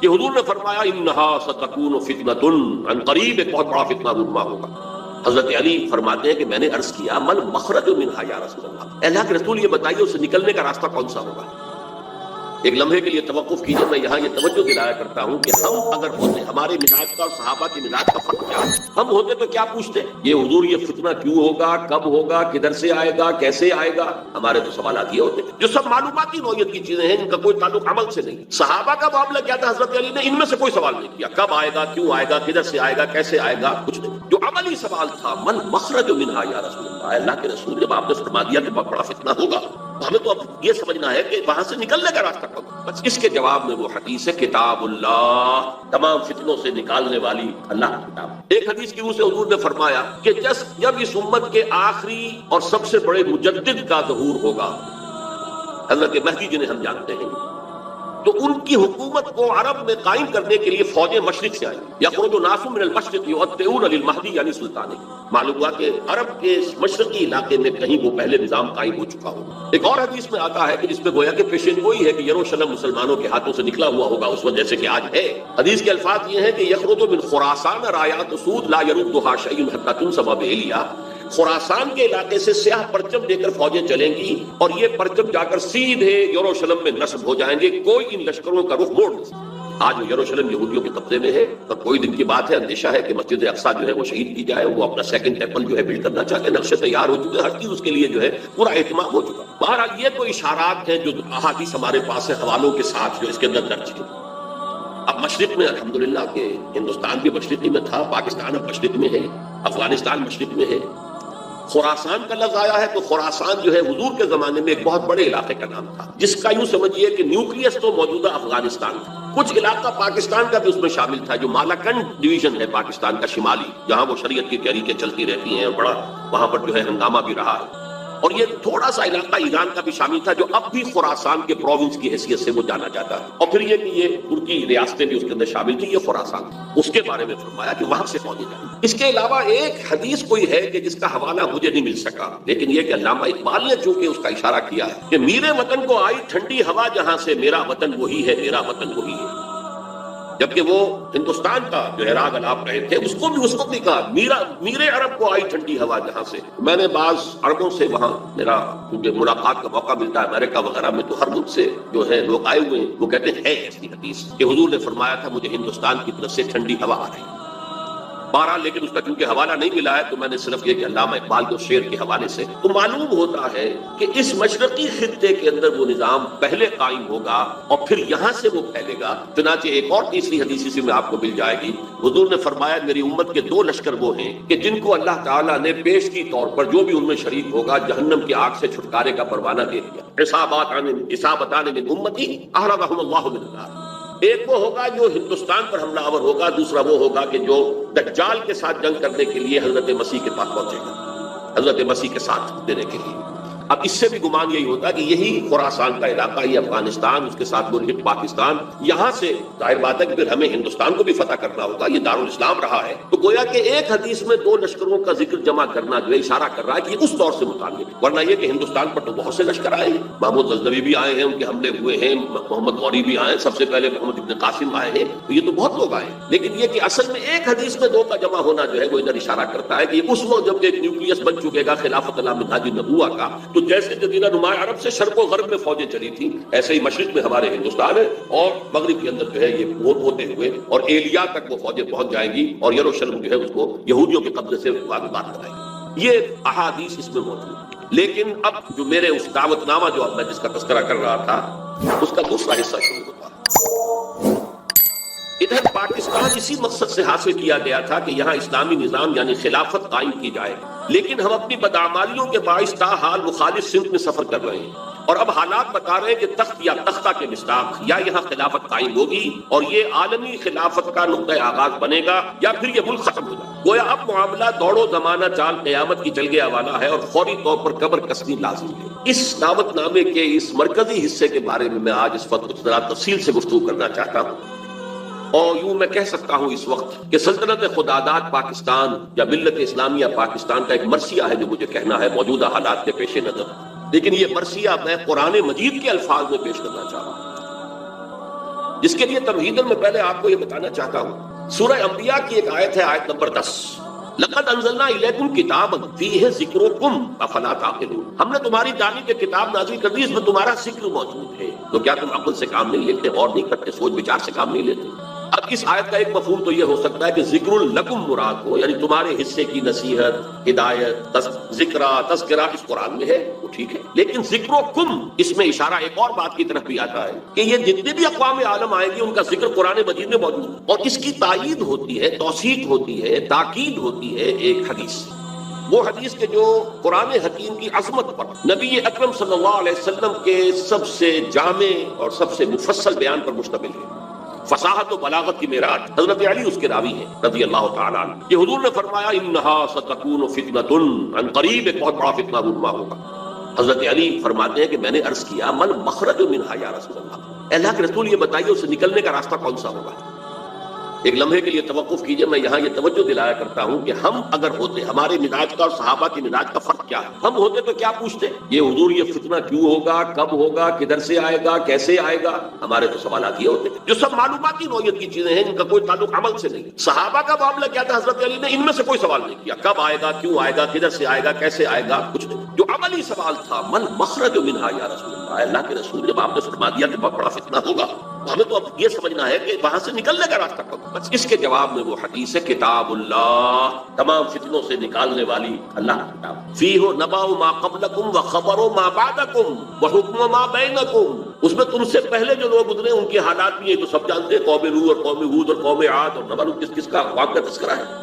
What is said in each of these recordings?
کہ حضور نے فرمایا انہا ستکون فتنۃ، عن قریب ایک بہت بڑا فتنہ رونما ہوگا۔ حضرت علی فرماتے ہیں کہ میں نے عرض کیا من مخرج منہا یا رسول اللہ، اللہ کے رسول یہ بتائیے اسے نکلنے کا راستہ کون سا ہوگا؟ ایک لمحے کے لیے توقف کیجیے، میں یہاں یہ توجہ دلایا کرتا ہوں کہ ہم اگر ہوتے، ہمارے مزاج کا اور صحابہ کے مزاج کا فرق کیا ہے؟ ہم ہوتے تو کیا پوچھتے؟ یہ حضور یہ فتنہ کیوں ہوگا، کب ہوگا، کدھر سے آئے گا، کیسے آئے گا؟ ہمارے تو سوالات یہ ہوتے جو سب معلوماتی نوعیت کی چیزیں ہیں، ان کا کوئی تعلق عمل سے نہیں۔ صحابہ کا معاملہ کیا تھا؟ حضرت علی نے ان میں سے کوئی سوال نہیں کیا، کب آئے گا، کیوں آئے گا، کدھر سے آئے گا، کیسے آئے گا، کچھ نہیں۔ جو عملی سوال تھا من مخرج منہا یا رسول اللہ، اللہ کے رسول جب آپ نے فرما دیا کہ بہت بڑا فتنہ ہوگا، ہمیں تو اب یہ سمجھنا ہے کہ وہاں سے نکلنے کا راستہ کون؟ بس اس کے جواب میں وہ حدیث ہے کتاب اللہ، تمام فتنوں سے نکالنے والی اللہ کی کتاب۔ ایک حدیث کی روح سے حضور نے فرمایا کہ جب اس امت کے آخری اور سب سے بڑے مجدد کا ظہور ہوگا، حضرت مہدی جنہیں ہم جانتے ہیں، تو ان کی حکومت کو عرب میں قائم کرنے کے لیے فوجیں مشرق سے آئیں، یخرج ناس من المشرق یؤطئون للمہدی یعنی سلطان۔ معلوم ہوا کہ عرب کے مشرقی علاقے میں کہیں وہ پہلے نظام قائم ہو چکا ہوگا۔ ایک اور حدیث میں آتا ہے کہ جس میں گویا کہ پیشین گوئی ہے کہ یروشلم مسلمانوں کے ہاتھوں سے نکلا ہوا ہوگا اس وجہ سے کہ آج ہے۔ حدیث کے الفاظ یہ ہیں کہ یخرج من خراسان رایات سود لا یردها شیء حتی تنصب بإیلیا، خراسان کے علاقے سے سیاہ پرچم لے کر فوجیں چلیں گی اور یہ پرچم جا کر سیدھے یروشلم میں نصب ہو جائیں گے، کوئی ان لشکروں کا رخ موڑ نہیں سکتا۔ آج وہ یروشلم یہودیوں کے قبضے میں ہے اور کوئی دن کی بات ہے، اندیشہ ہے کہ مسجد اقصیٰ جو ہے وہ شہید کی جائے، وہ اپنا سیکنڈ ٹیمپل جو ہے بلڈ کرنا چاہتے ہیں، نقشے تیار ہو چکے، ہر چیز اس کے لیے جو ہے پورا اہتمام ہو چکا۔ بہرحال یہ تو اشارات ہیں جو احادیث ہمارے پاس ہے حوالوں کے ساتھ جو اس کے اندر درج ہے۔ اب مشرق میں الحمدللہ کہ ہندوستان بھی مشرقی میں تھا، پاکستان اب مشرق میں ہے، افغانستان مشرق میں ہے۔ خراسان کا لفظ آیا ہے تو خراسان جو ہے حضور کے زمانے میں ایک بہت بڑے علاقے کا نام تھا، جس کا یوں سمجھیے کہ نیوکلیس تو موجودہ افغانستان تھا، کچھ علاقہ پاکستان کا بھی اس میں شامل تھا، جو مالاکنڈ ڈویژن ہے پاکستان کا شمالی، جہاں وہ شریعت کی تحریکیں چلتی رہتی ہیں، بڑا وہاں پر جو ہے ہنگامہ بھی رہا ہے۔ اور یہ تھوڑا سا علاقہ ایران کا بھی شامل تھا جو اب بھی خراسان کے پروونس کی حیثیت سے وہ جانا جاتا ہے، اور پھر یہ کہ یہ ترکی ریاستیں بھی اس کے اندر شامل تھی، یہ خراسان اس کے بارے میں فرمایا کہ وہاں سے فوجیں جائیں۔ اس کے علاوہ ایک حدیث کوئی ہے کہ جس کا حوالہ مجھے نہیں مل سکا، لیکن یہ کہ علامہ اقبال نے چونکہ اس کا اشارہ کیا ہے کہ میرے وطن کو آئی ٹھنڈی ہوا جہاں سے، میرا وطن وہی ہے، میرا وطن وہی ہے۔ جبکہ وہ ہندوستان کا جو ہے راگ الاپ رہے تھے، اس کو بھی اس وقت بھی کہا میرے عرب کو آئی ٹھنڈی ہوا جہاں سے۔ میں نے بعض عربوں سے وہاں میرا کیونکہ ملاقات کا موقع ملتا ہے امریکہ وغیرہ میں، تو ہر ملک سے جو ہے لوگ آئے ہوئے ہیں، وہ کہتے ہیں ہے ایسی حدیث کہ حضور نے فرمایا تھا مجھے ہندوستان کی طرف سے ٹھنڈی ہوا آ رہی ہے۔ بہرحال لیکن اس کا چونکہ حوالہ نہیں ملا ہے تو میں نے صرف یہ کہ علامہ اقبال کے شعر کے حوالے سے تو معلوم ہوتا ہے کہ اس مشرقی خطے کے اندر وہ نظام پہلے قائم ہوگا اور پھر یہاں سے وہ پھیلے گا۔ چنانچہ ایک اور تیسری حدیث اسی میں آپ کو مل جائے گی، حضور نے فرمایا میری امت کے دو لشکر وہ ہیں کہ جن کو اللہ تعالیٰ نے پیشگی طور پر جو بھی ان میں شریک ہوگا جہنم کی آگ سے چھٹکارے کا پروانہ دے دیا۔ عصابتان من امتی احرزهم اللہ من النار۔ ایک وہ ہوگا جو ہندوستان پر حملہ آور ہوگا، دوسرا وہ ہوگا کہ جو دجال کے ساتھ جنگ کرنے کے لیے حضرت مسیح کے پاس پہنچے گا، حضرت مسیح کے ساتھ دینے کے لیے۔ اب اس سے بھی گمان یہی ہوتا ہے کہ یہی خراسان کا علاقہ، یہ افغانستان، اس کے ساتھ مرہٹ پاکستان، یہاں سے ظاہر بات ہے کہ پھر ہمیں ہندوستان کو بھی فتح کرنا ہوگا، یہ دارالاسلام رہا ہے۔ تو گویا کہ ایک حدیث میں دو لشکروں کا ذکر جمع کرنا جو ہے اشارہ کر رہا ہے کہ یہ اس دور سے متعلق ہے، ورنہ یہ کہ ہندوستان پر تو بہت سے لشکر آئے ہیں، محمود غزنوی بھی آئے ہیں، ان کے حملے ہوئے ہیں، محمد غوری بھی آئے ہیں، سب سے پہلے محمد ابن قاسم آئے ہیں، تو یہ تو بہت لوگ آئے ہیں۔ لیکن یہ کہ اصل میں ایک حدیث میں دو کا جمع ہونا جو ہے وہ ادھر اشارہ کرتا ہے کہ اس وقت جب ایک نیوکلیس بن چکے گا خلافت اللہ منہاج النبوہ کا، تو جیسے جزیرہ نمایاں عرب سے شرق و غرب میں فوجیں چلی تھیں، ایسے ہی مشرق میں ہمارے ہندوستان ہے، اور مغرب کے اندر جو ہے یہ ہوتے ہوئے اور ایلیا تک وہ فوجیں پہنچ جائیں گی اور یروشلم جو ہے اس کو یہودیوں کے قبضے سے بات کرائیں گی۔ یہ احادیث اس میں موجود ہے۔ لیکن اب جو میرے اس دعوت نامہ جو اب میں جس کا تذکرہ کر رہا تھا اس کا دوسرا حصہ شروع ہوتا ہے۔ ادھر پاکستان اسی مقصد سے حاصل کیا گیا تھا کہ یہاں اسلامی نظام یعنی خلافت قائم کی جائے، لیکن ہم اپنی بدعمالیوں کے باعث تاحال مخالف سمت میں سفر کر رہے ہیں، اور اب حالات بتا رہے ہیں کہ تخت یا تختہ کے مصداق یا یہاں خلافت قائم ہوگی اور یہ عالمی خلافت کا نقطۂ آغاز بنے گا یا پھر یہ ملک ختم ہو جائے۔ گویا اب معاملہ دوڑو زمانہ چال قیامت کی چل گیا والا ہے اور فوری طور پر قبر کسنی لازم ہے۔ اس دعوت نامے کے اس مرکزی حصے کے بارے میں آج اس وقت کچھ ذرا تفصیل سے گفتگو کرنا چاہتا ہوں، اور یوں میں کہہ سکتا ہوں اس وقت کہ سلطنت خداداد پاکستان یا ملت اسلامیہ پاکستان کا ایک مرثیہ ہے جو مجھے کہنا ہے موجودہ حالات کے پیش نظر، لیکن یہ مرثیہ میں قرآن مجید کے الفاظ میں پیش کرنا چاہ رہا ہوں۔ جس کے لیے تمہیداً میں پہلے آپ کو یہ بتانا چاہتا ہوں، سورہ انبیاء کی ایک آیت ہے، آیت نمبر 10، لقد انزلنا الیکم کتابا فیہ ذکرکم افلا تعقلون، ہم نے تمہاری جانب ایک کتاب نازل کر دی، اس میں تمہارا ذکر موجود ہے، تو کیا تم عقل سے کام نہیں لیتے، اور نہیں کرتے، سوچ بچار سے کام نہیں لیتے؟ اب اس آیت کا ایک مفہوم تو یہ ہو سکتا ہے کہ ذکر لکم مراد ہو، یعنی تمہارے حصے کی نصیحت، ہدایت، ذکرہ، تذکرہ اس قرآن میں ہے، وہ ٹھیک ہے، لیکن ذکرکم اس میں اشارہ ایک اور بات کی طرف بھی آتا ہے کہ یہ جتنے بھی اقوام عالم آئیں گے ان کا ذکر قرآن مجید میں موجود ہے، اور اس کی تائید ہوتی ہے، توثیق ہوتی ہے، تاکید ہوتی ہے ایک حدیث سے، وہ حدیث کے جو قرآن حکیم کی عظمت پر نبی اکرم صلی اللہ علیہ وسلم کے سب سے جامع اور سب سے مفصل بیان پر مشتمل ہے، فصاحت و بلاغت کی معراج، حضرت علی اس کے راوی ہیں رضی اللہ تعالیٰ عنہ، کہ حضور نے فرمایا انہا ستکون فتنۃ، عن قریب ایک بہت بڑا فتنہ رونما ہوگا۔ حضرت علی فرماتے ہیں کہ میں نے عرض کیا مل مخرج منہا یا رسول اللہ، اللہ کے رسول یہ بتائیے اسے نکلنے کا راستہ کون سا ہوگا؟ ایک لمحے کے لیے توقف کیجئے، میں یہاں یہ توجہ دلایا کرتا ہوں کہ ہم اگر ہوتے، ہمارے مزاج کا اور صحابہ کے مزاج کا فرق کیا ہے؟ ہم ہوتے تو کیا پوچھتے؟ یہ حضور یہ فتنہ کیوں ہوگا، کب ہوگا، کدھر سے آئے گا، کیسے آئے گا؟ ہمارے تو سوالات یہ ہوتے جو سب معلوماتی نوعیت کی چیزیں ہیں، ان کا کوئی تعلق عمل سے نہیں۔ صحابہ کا معاملہ کیا تھا؟ حضرت علی نے ان میں سے کوئی سوال نہیں کیا، کب آئے گا، کیوں آئے گا، کدھر سے آئے گا، کیسے آئے گا، کچھ نہیں۔ جو عملی سوال تھا من مخرج منہا یا رسول اللہ، اللہ کے رسول جب آپ نے فرما دیا کہ بہت بڑا فتنہ ہوگا، ہمیں تو اب یہ سمجھنا ہے کہ وہاں سے نکلنے کا راستہ کب؟ بس اس کے جواب میں وہ حدیث ہے کتاب اللہ، تمام فتنوں سے نکالنے والی اللہ کی کتاب، فیہ نبأ ما قبلکم وخبر ما بعدکم وحکم ما بینکم، اس میں تم سے پہلے جو لوگ گزرے ان کے حالات بھی ہیں تو سب جانتے ہیں، قوم نوح اور قوم ہود اور قوم عاد، اور نہ کس کس کا اقوام کا تذکرہ ہے،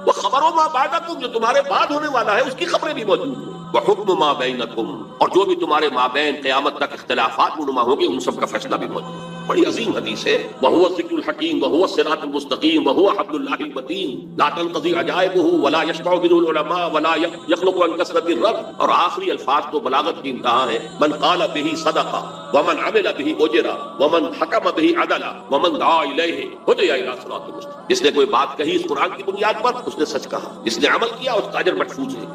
وخبر ما بعدکم، جو تمہارے بعد ہونے والا ہے اس کی خبریں بھی موجود ہیں، وحکم ما بینکم، اور جو بھی تمہارے مابین قیامت تک اختلافات رونما ہوں گے ان سب کا فیصلہ بھی موجود ہے۔ بڑی عظیم حدیث ہے، وَهُوَ الذِّكْرُ الْحَكِيمُ وَهُوَ الصِّرَاطُ الْمُسْتَقِيمُ وَهُوَ حَبْلُ اللَّهِ الْمَتِينُ لَا تَنْقَضِي عَجَائِبُهُ وَلَا يَشْبَعُ مِنْهُ الْعُلَمَاءُ وَلَا يَخْلُقُ عَنْ كَثْرَةِ الرَّبْ، اور آخری الفاظ تو بلاغت کی انتہا ہے، من قال به صدق ومن عمل به اجر ومن حکم به عدل ومن دعا الیہ ہدی الی صراط مستقیم، جس نے کوئی بات کہی اس قرآن کی بنیاد پر اس نے سچ کہا، جس نے عمل کیا اس کا اجر محفوظ ہے،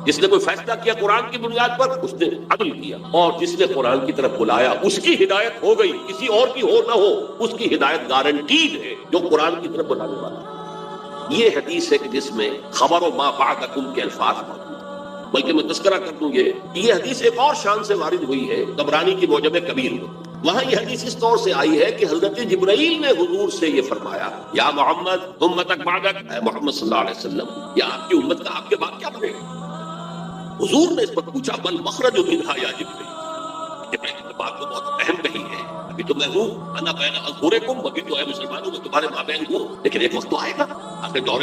جس نے کوئی فیصلہ کیا قرآن کی بنیاد پر اس نے عدل کیا، اور جس نے قرآن کی طرف بلایا اس کی ہدایت ہو گئی، کسی اور کی ہو نہ ہو اس کی ہدایت گارنٹیڈ ہے جو قرآن کی طرف بلانے والا۔ یہ حدیث ہے کہ جس میں خبر و ما بعدکم کے الفاظ موجود ہیں، بلکہ میں تذکرہ کر دوں یہ حدیث ایک اور شان سے وارد ہوئی ہے طبرانی کی معجم کبیر میں، وہاں یہ حدیث اس طور سے آئی ہے کہ حضرت جبرائیل نے حضور سے یہ فرمایا یا محمد امتک بعدک، اے محمد صلی اللہ علیہ وسلم یا آپ کی امت کا آپ کے بعد کیا بنے گا؟ حضور نے اس پر پوچھا من مخرج منہا یا جبرائیل، جبرائیل نے بات تو بہت اہم کہی ہے، ابھی تو میں ہوں انا بین اظہرکم، ابھی تو اے مسلمانوں میں تمہارے مابین ہوں، لیکن ایک وقت تو آئے گا، آخر دور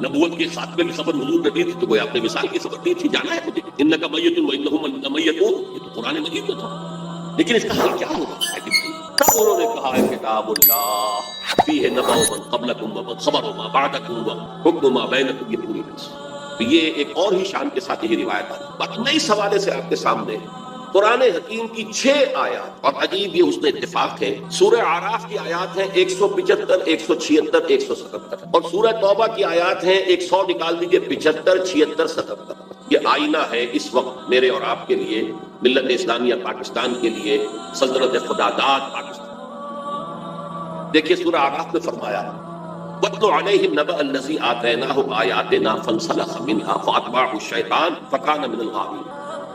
نبوت کے خاتمے کی خبر حضور نے دی تھی تو کوئی آپ نے مثال کی خبر دی تھی، جانا ہے مجھے، انک میت وانہم میتون، یہ تو قرآن مجید میں تھا، لیکن اس کا حل کیا ہوگا؟ تب انہوں نے کہا ہے کتاب اللہ فیہ نبأ من قبلکم وخبر ما بعدکم وحکم ما بینکم، یہ پوری حدیث۔ یہ ایک اور ہی شان کے ساتھ یہ روایت ہے، باقی نئی حوالے سے آپ کے سامنے قرآن حکیم کی 6 آیات، اور عجیب یہ اس میں اتفاق ہے، سورہ اعراف کی آیات ہیں 175، 176، 177، اور سورہ توبہ کی آیات ہیں 100 نکال دیجئے، 75، 76، 77۔ یہ آئینہ ہے اس وقت میرے اور آپ کے لیے، ملت اسلامیہ پاکستان کے لیے، سلطنت خدا داد پاکستان۔ دیکھیے سورہ اعراف میں فرمایا وَاتْلُ عَلَيْهِمْ نَبَأَ الَّذِي آتَيْنَاهُ آيَاتِنَا فَانسَلَخَ مِنْهَا فَأَتْبَعَهُ الشَّيْطَانُ فَكَانَ مِنَ الْغَاوِينَ،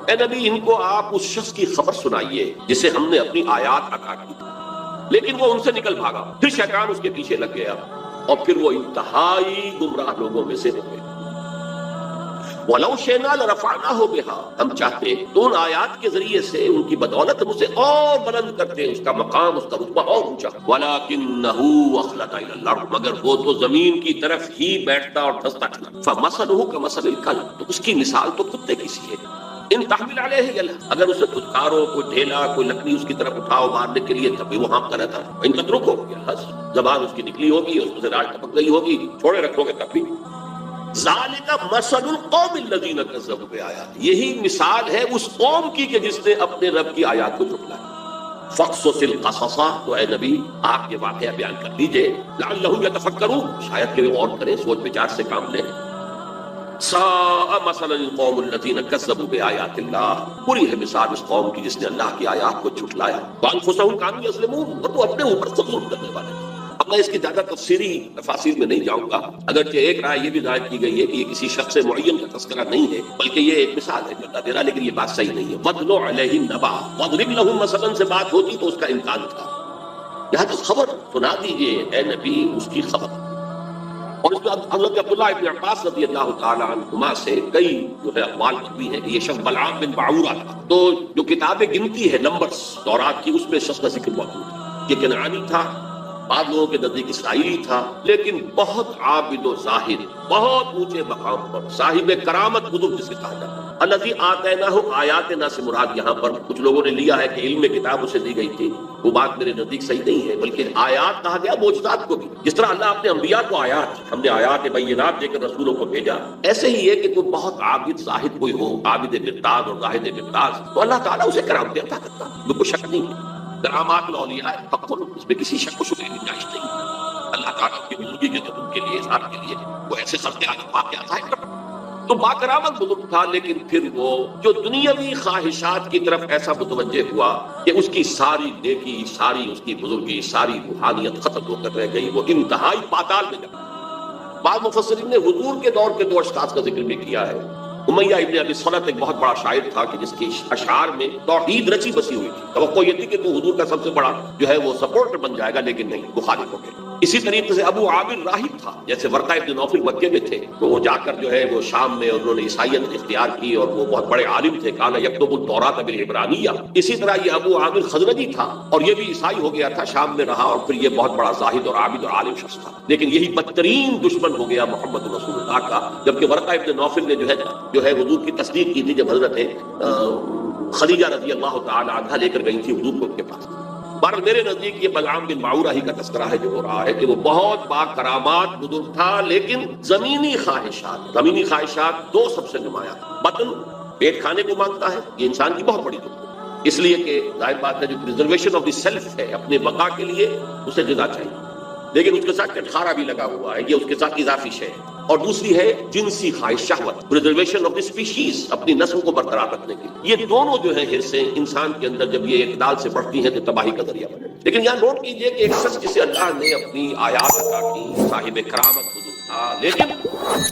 اے نبی ان کو آپ اس شخص کی خبر سنائیے جسے ہم نے اپنی آیات عطا کی تھی، لیکن وہ ان سے نکل بھاگا، پھر شیطان اس کے پیچھے لگ گیا اور پھر وہ انتہائی گمراہ لوگوں میں سے ہو گئے۔ وَلَوْ شِئْنَا لَرَفَعْنَاهُ بِهَا، ہم چاہتے تو ان آیات کے ذریعے سے ان کی بدولت ہم اسے اور بلند کرتے، اس کا مقام، اس کا رتبہ اور اونچا، وَلَكِنَّهُ أَخْلَدَ إِلَى الْأَرْضِ، مگر وہ تو زمین کی طرف ہی بیٹھتا اور دھستا چلا، فَمَثَلُهُ كَمَثَلِ الْكَلْبِ، تو اس کی مثال تو کتے کی سی ہے، ان تحمل علیہ یلہث، اگر اسے دھتکارو، کوئی ڈھیلا، کوئی لکڑی اس کی طرف اٹھاؤ مارنے کے لیے، تب بھی وہ ہانپتا رہتا ہے، ان تترکو یلہث، زبان اس کی نکلی ہوگی، اس سے راج ٹپک گئی ہوگی، چھوڑے رکھو گے تب بھی۔ ذالک مثل القوم الذین کذبوا بآیات، یہی مثال ہے اس قوم کی کہ جس نے اپنے رب کی آیات کو جھٹلایا۔ فقصص القصص، تو اے نبی آپ یہ واقعہ بیان کر دیجئے، لعلہم یتفکرون، شاید کہ وہ غور کریں، سوچ بچار سے کام لیں۔ ساء مثلا القوم الذین کذبوا بآیات اللہ، بری ہے مثال اس قوم کی جس نے اللہ کی آیات کو جھٹلایا، وانفسہم کانوا یظلمون، اور وہ اپنے اوپر خود ظلم کرنے والے ہیں۔ اب میں اس کی زیادہ تفصیلی تفاصیل میں نہیں جاؤں گا، اگرچہ ایک رائے یہ بھی ظاہر کی گئی ہے کہ یہ کسی شخص معین کا تذکرہ نہیں ہے بلکہ یہ ایک مثال ہے جو اللہ دے رہا، لیکن یہ بات صحیح نہیں ہے۔ وَاتْلُ عَلَيْهِمْ نَبَأَ وَاضْرِبْ لَهُم مثلاً سے بات ہوتی تو اس کا امکان تھا، یہاں تو خبر سنا دیجیے اے نبی اس کی خبر۔ اور اس میں حضرت عبداللہ ابن عباس رضی اللہ تعالی عنہما سے کئی جو ہے اقوال مروی ہیں کہ یہ شخص بلعام بن بعورہ تھا۔ تو جو کتابیں گنتی ہے نمبرز تورات کی، اس میں شخص کا ذکر موجود ہے۔ یہ کنعانی تھا، بعض لوگوں کے نزدیک اسرائیلی تھا، لیکن بہت عابد و زاہد، بہت اونچے مقام پر صاحب کرامت بزرگ جسے کہا جاتا ہے۔ الذی آتیناہ آیاتنا سے مراد یہاں پر کچھ لوگوں نے لیا ہے کہ علم کتاب اسے دی گئی تھی، وہ بات میرے نزدیک صحیح نہیں ہے، بلکہ آیات کہا گیا معجزات کو بھی، جس طرح اللہ اپنے انبیاء کو آیات، ہم نے آیات بینات دے کر رسولوں کو بھیجا، ایسے ہی ہے کہ کوئی بہت عابد زاہد کوئی ہو، عابد مقداد اور زاہد مقداد، تو اللہ تعالیٰ اسے کرامتیں عطا کرتا ہے، میں کوئی شک نہیں ہے۔ کرامات الاولیاء حق، اس میں کسی شک و شبہے کی گنجائش نہیں ہے۔ اللہ تعالیٰ کی بزرگی کے قدر کے لیے، اظہار کے لیے وہ ایسے خلق عالم واقعات ظاہر کرتا ہے۔ تو باکرامت بزرگ تھا، لیکن پھر وہ جو دنیاوی خواہشات کی طرف ایسا متوجہ ہوا کہ اس کی ساری نیکی، ساری اس کی بزرگی، ساری روحانیت ختم ہو کر رہ گئی، وہ انتہائی پاتال میں گیا۔ بعض مفسرین نے حضور کے دور کے دو اشخاص کا ذکر بھی کیا ہے۔ امیہ ابن ابی صلت ایک بہت بڑا شاعر تھا کہ جس کی اشعار میں توحید رچی بسی ہوئی تھی، توقع یہ تھی کہ تو حضور کا سب سے بڑا جو ہے وہ سپورٹر بن جائے گا، لیکن نہیں، مخالف ہو گیا۔ اسی طریقے سے ابو عامر راہب تھا، جیسے ورقہ ابن نوفل مکے میں تھے، تو وہ جا کر جو ہے وہ شام میں انہوں نے عیسائیت اختیار کی اور وہ بہت بڑے عالم تھے، کانا یکتب التوراۃ بالعبرانیہ۔ اسی طرح یہ ابو عامر خزرجی تھا اور یہ بھی عیسائی ہو گیا تھا، شام میں رہا، اور پھر یہ بہت بڑا زاہد اور عابد اور عالم شخص تھا، لیکن یہی بدترین دشمن ہو گیا محمد رسول اللہ کا، جبکہ ورقہ ابن نوفل نے جو ہے حضور کی تصدیق کی تھی جب حضرت خدیجہ رضی اللہ تعالی عنہا لے کر گئی تھی حضور کو ان کے پاس۔ بہرحال میرے نزدیک یہ بلعام بن بعورہ ہی کا تذکرہ ہے جو ہو رہا ہے کہ وہ بہت با کرامات بزرگ تھا، لیکن زمینی خواہشات دو سب سے نمایاں، بطن پیٹ کھانے کو مانگتا ہے، یہ انسان کی بہت بڑی دشمنی، اس لیے کہ ظاہر بات ہے جو پریزرویشن آف دی سیلف ہے، اپنے بقا کے لیے اسے غذا چاہیے، لیکن اس کے ساتھ کٹخارا بھی لگا ہوا ہے، یہ اس کے ساتھ اضافی شے ہے۔ اور دوسری ہے جنسی خواہش، شہوت، پریزرویشن آف دی اسپیشیز، اپنی نسل کو برقرار رکھنے کے لیے۔ یہ دونوں جو ہیں حرصیں انسان کے اندر جب یہ اعتدال سے بڑھتی ہیں تو تباہی کا ذریعہ بنے۔ لیکن یہاں نوٹ کیجئے کہ ایک شخص جسے اللہ نے اپنی آیات عطا کی، صاحب کرامت بزرگ تھا، لیکن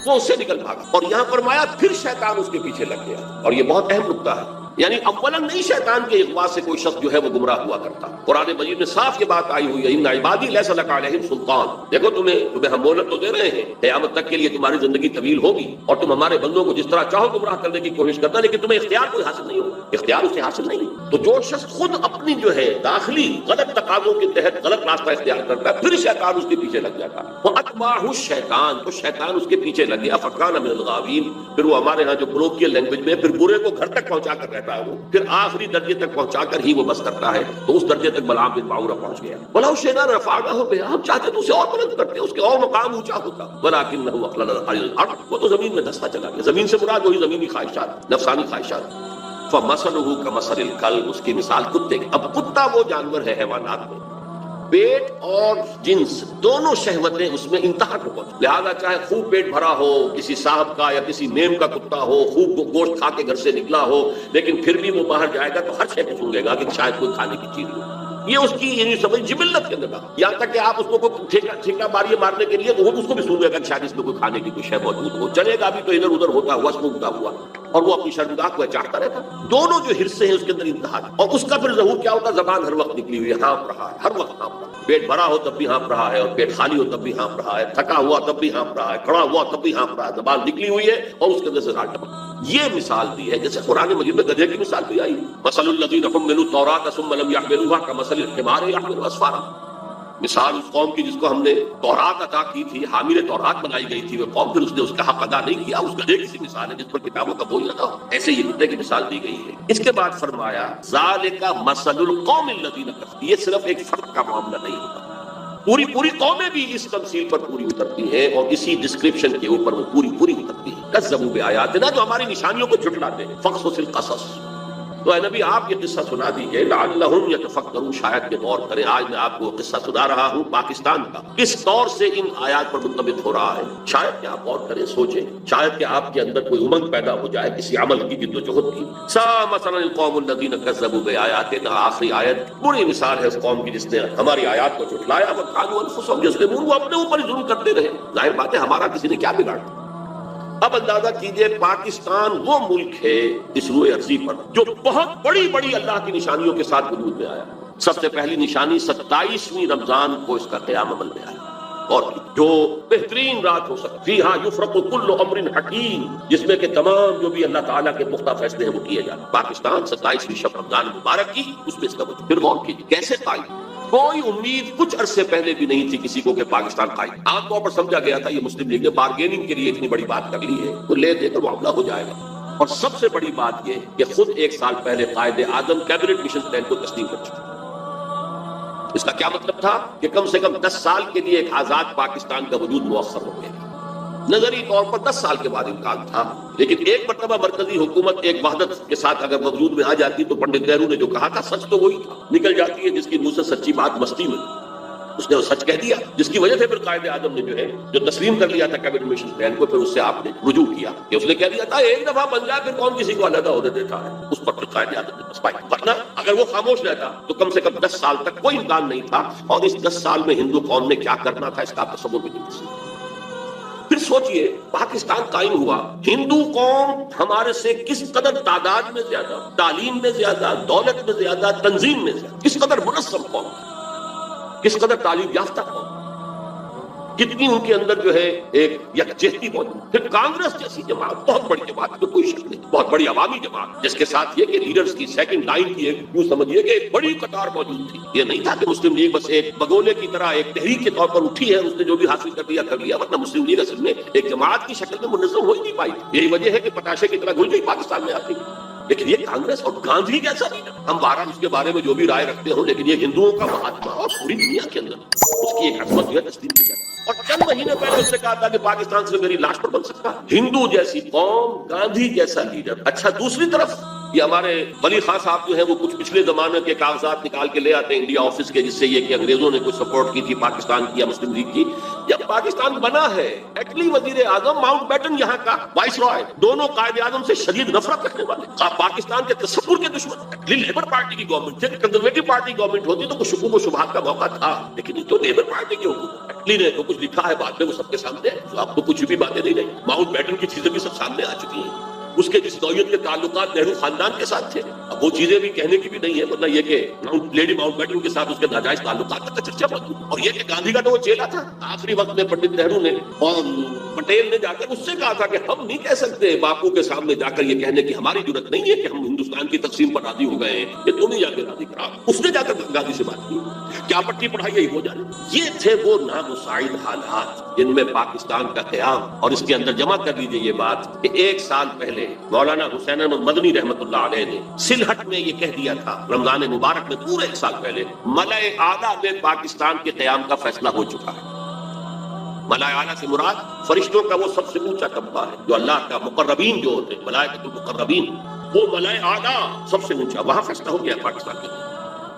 وہ اس سے نکل بھاگا، اور یہاں فرمایا پھر شیطان اس کے پیچھے لگ گیا، اور یہ بہت اہم نکتہ ہے، یعنی اولا نہیں شیطان کے اغوا سے کوئی شخص جو ہے وہ گمراہ ہوا کرتا۔ قرآن مجید میں صاف یہ بات آئی ہوئی ہے، ان عبادی لیس لک علیہم سلطان، دیکھو تمہیں ہم مہلت تو دے رہے ہیں، قیامت تک کے لیے تمہاری زندگی طویل ہوگی، اور تم ہمارے بندوں کو جس طرح چاہو گمراہ کرنے کی کوشش کرتا، لیکن تمہیں اختیار کوئی حاصل نہیں ہوگا، اختیار اسے حاصل نہیں۔ تو جو شخص خود اپنی جو ہے داخلی غلط تقاضوں کے تحت غلط راستہ اختیار کرتا ہے، پھر شیطان اس کے پیچھے لگ جاتا ہے، وَأَتْبَعَهُ الشَّيْطَانُ، تو شیطان اس کے پیچھے لگ گیا، فَكَانَ مِنَ الْغَاوِينَ، پھر وہ ہمارے ہاں جو کولوکیل لینگویج میں پھر برے کو گھر تک پہنچا کر رہتا ہے، وہ پھر آخری درجے تک پہنچا کر ہی وہ بس کرتا ہے، تو اس درجے تک بلعام بن بعورہ پہنچ گیا۔ وَلَوْ شِئْنَا رَفَعْنَاهُ بِهَا، ہم چاہتے تو اسے اور بلند کرتے، اس کے اور مقام اونچا ہوتا، وَلَكِنَّهُ أَخْلَدَ إِلَى الْأَرْضِ، وہ تو زمین میں دھستا چلا گیا۔ زمین سے مراد وہی زمینی خواہشات، نفسانی خواہشات۔ فَمَثَلُهُ كَمَثَلِ الْكَلْبِ، اس کی مثال کتے کی۔ اب کتا وہ جانور ہے حیوانات میں، پیٹ اور جنس دونوں شہوتیں اس میں انتہا کو پہنچ، لہذا چاہے خوب پیٹ بھرا ہو، کسی صاحب کا یا کسی نیم کا کتا ہو، خوب گوشت کھا کے گھر سے نکلا ہو، لیکن پھر بھی وہ باہر جائے گا تو ہر شے کو سونگے گا کہ شاید کوئی کھانے کی چیز ہو۔ یہ اس کی یعنی سمجھ جبلت کے اندر تھا، یہاں تک کہ آپ اس کو ٹھیکا ماری مارنے کے لیے وہ اس کو بھی سونگے گا کہ شاید اس میں کوئی کھانے کی کوئی شے موجود ہو، چلے گا بھی تو ادھر ادھر ہوتا ہوا سونگتا ہوا، اور وہ اپنی شرمگاہ کو چاہتا رہتا۔ دونوں جو حرصے ہیں اس کے اندر انتہا، اور اس کا پھر ظہور کیا ہوتا، زبان ہر وقت نکلی ہوئی ہے، ہانپ رہا ہے، ہر وقت ہانپ رہا ہے، پیٹ بھرا ہو تب بھی ہانپ رہا ہے، اور پیٹ خالی ہو تب بھی ہانپ رہا ہے، تھکا ہوا تب بھی ہانپ رہا ہے، کھڑا ہوا تب بھی ہانپ رہا ہے، زبان نکلی ہوئی ہے اور اس کے اندر سے رال ٹپک۔ یہ مثال دی ہے، جیسے قرآن مجید میں گدھے کی مثال بھی آئی، مثل الذین حملوا التوراۃ ثم لم یحملوها کمثل الحمار یحمل اسفارا، مثال اس قوم کی جس کو ہم نے تورات عطا کی تھی، حامل تورات بنائی گئی تھی، وہ قوم پھر اس نے اس کا حق ادا نہیں کیا، اس گدھے کی سی مثال ہے جس پر کتابوں کا بوجھ لگا، ایسے یہ گدھے کی مثال دی گئی ہے۔ اس کے بعد فرمایا ذالک مثل القوم الذین کفروا، یہ صرف ایک فرد کا معاملہ نہیں ہوتا، پوری قومیں بھی اس تمثیل پر پوری اترتی ہیں، اور اسی ڈسکرپشن کے اوپر وہ پوری اترتی ہیں۔ کذبوا بآیاتنا، جو ہماری نشانیوں کو جھٹلاتے ہیں، فقصص القصص، تو اے نبی آپ یہ قصہ سنا دیجئے لعلہم یتفکرون، شاید کہ غور کریں۔ آج میں آپ کو قصہ سنا رہا ہوں پاکستان کا، کس طور سے ان آیات پر منطبق ہو رہا ہے، شاید کہ آپ غور کریں، سوچیں، شاید کہ آپ کے اندر کوئی امنگ پیدا ہو جائے کسی عمل کی، جد و جہد کی۔ سا مثلا القوم الذین کذبوا بآیاتنا، آخری آیت بری مثال ہے اس قوم کی جس نے ہماری آیات کو جھٹلایا، وکانوا انفسہم یظلمون، وہ اپنے اوپر ظلم کرتے رہے۔ ظاہر بات ہے ہمارا کسی نے کیا بگاڑا۔ اب اندازہ کیجئے پاکستان وہ ملک ہے اس روئے ارضی پر جو بہت بڑی بڑی اللہ کی نشانیوں کے ساتھ وجود میں آیا۔ سب سے پہلی نشانی 27ویں رمضان کو اس کا قیام عمل میں آیا، اور جو بہترین رات ہو سکتی فیہا یفرق کل امر حکیم، جس میں کہ تمام جو بھی اللہ تعالیٰ کے پختہ فیصلے ہیں وہ کیے جائیں۔ پاکستان 27ویں شب رمضان مبارک کی، اس میں اس کا وجود۔ پھر غور کیجیے کیسے قائم، کوئی امید کچھ عرصے پہلے بھی نہیں تھی کسی کو کہ پاکستان قائم۔ عام طور پر سمجھا گیا تھا یہ مسلم لیگ نے بارگیننگ کے لیے اتنی بڑی بات کر لی ہے، تو لے دے کر معاملہ ہو جائے گا۔ اور سب سے بڑی بات یہ کہ خود ایک سال پہلے Quaid Azam cabinet mission plan کو تسلیم کر چکے۔ اس کا کیا مطلب تھا کہ کم سے کم 10 سال کے لیے ایک آزاد پاکستان کا وجود مؤخر ہو گیا۔ نظری طور پر 10 سال کے بعد امکان تھا، لیکن ایک مرتبہ مرکزی حکومت ایک وحدت کے ساتھ اگر وجود میں آ جاتی تو پنڈت نہرو نے جو کہا تھا سچ تو وہی تھا، نکل جاتی ہے جس کی منہ سے سچی بات مستی میں، اس نے وہ سچ کہہ دیا، جس کی وجہ سے پھر قائد اعظم نے جو ہے جو تسلیم کر لیا تھا کیبنٹ مشن پلان کو، پھر اس سے آپ نے رجوع کیا کہ اس نے کہہ دیا تھا ایک دفعہ بن جائے پھر کون کسی کو علیحدہ ہونے دیتا ہے، اس پر پھر قائد اعظم نے بس پائی، ورنہ اگر وہ خاموش رہتا تو کم سے کم 10 سال تک کوئی امکان نہیں تھا، اور اس 10 سال میں ہندو قوم نے کیا کرنا تھا اس کا تصور بھی نہیں کر سکتا۔ پھر سوچئے پاکستان قائم ہوا، ہندو قوم ہمارے سے کس قدر تعداد میں زیادہ، تعلیم میں زیادہ، دولت میں زیادہ، تنظیم میں زیادہ، کس قدر منظم قوم، کس قدر تعلیم یافتہ قوم، کتنی ان کے اندر جو ہے ایک یکجہتی موجود۔ پھر کانگریس جیسی جماعت، بہت بڑی جماعت، کوئی شک نہیں، بہت بڑی عوامی جماعت، جس کے ساتھ یہ کہ لیڈرز کی سیکنڈ لائن کی ایک یوں سمجھیے کہ ایک بڑی قطار موجود تھی۔ یہ نہیں تھا کہ مسلم لیگ بس ایک بگولے کی طرح ایک تحریک کے طور پر اٹھی ہے، اس نے جو بھی حاصل کر لیا، ورنہ مسلم لیگ اصل میں ایک جماعت کی شکل میں منظم ہو ہی نہیں پائی۔ یہی وجہ ہے کہ پتاشے کی طرح گھل گئی پاکستان میں آتی۔ لیکن یہ کانگریس اور گاندھی جیسا نہیں، ہم 12 اس کے بارے میں جو بھی رائے رکھتے ہوں، لیکن یہ ہندوؤں کا مہاتما اور پوری دنیا کے اندر اس کی ایک عظمت جو ہے تسلیم کی جاتی۔ اور چند مہینے پہلے اس نے کہا تھا کہ پاکستان سے میری لاش پر بن سکتا، ہندو جیسی قوم، گاندھی جیسا لیڈر۔ اچھا دوسری طرف یہ ہمارے ولی خان صاحب جو ہیں وہ کچھ پچھلے زمانے کے کاغذات نکال کے لے آتے ہیں انڈیا آفس کے، جس سے یہ کہ انگریزوں نے کچھ سپورٹ کی تھی پاکستان کی یا مسلم لیگ کی۔ جب پاکستان بنا ہے ایٹلی وزیر اعظم ماؤنٹ بیٹن یہاں کا وائس رائے، دونوں قائد اعظم سے شدید نفرت رکھنے والے، پاکستان کے تصور کے دشمن۔ ایٹلی لیبر پارٹی کی گورنمنٹ تھی، کنزرویٹو پارٹی گورنمنٹ ہوتی تو کچھ شکوک و شبہات کا موقع تھا، لیکن یہ تو لیبر پارٹی کی حکومت۔ ایٹلی نے تو کچھ لکھا ہے بعد میں وہ سب کے سامنے ہے، اب تو کچھ بھی باتیں نہیں رہی، ماؤنٹ بیٹن کی چیزیں بھی سب سامنے آ چکی ہیں، اس کے جس نوعیت کے تعلقات نہرو خاندان کے ساتھ تھے، اب وہ چیزیں بھی کہنے کی بھی نہیں ہے، ورنہ یہ کہ لیڈی ماؤنٹ بیٹن کے ساتھ اس کے ناجائز تعلقات کا چرچا موجود، اور یہ کہ گاندھی کا تو وہ چیلا تھا۔ آخری وقت میں پنڈت نہرو نے اور پٹیل نے جا کر اس سے کہا تھا کہ ہم نہیں کہہ سکتے باپو کے سامنے جا کر یہ کہنے کی ہماری ضرورت نہیں ہے کہ ہم ہندوستان کی تقسیم پر راضی ہو گئے ہیں، یہ تم ہی جا کے راضی کرا۔ اس نے جا کر گاندھی سے بات کی، کیا پٹی پڑھائی یہی ہو جانے۔ یہ تھے وہ نامساعد حالات جن میں پاکستان کا قیام، اور اس کے اندر جمع کر لیجیے یہ بات کہ 1 سال پہلے مولانا حسین احمد مدنی رحمۃ اللہ علیہ نے سلہٹ میں یہ کہہ دیا تھا، رمضان مبارک میں پورے 1 سال پہلے ملأ اعلیٰ میں پاکستان کے قیام کا فیصلہ ہو چکا ہے۔ ملأ اعلیٰ سے مراد فرشتوں کا وہ سب سے اونچا طبقہ ہے جو اللہ کا مقربین جو ہوتے ہیں، ملائکۃ المقربین، وہ ملأ اعلیٰ سب سے اونچا، وہاں فیصلہ ہو گیا پاکستان کے لیے۔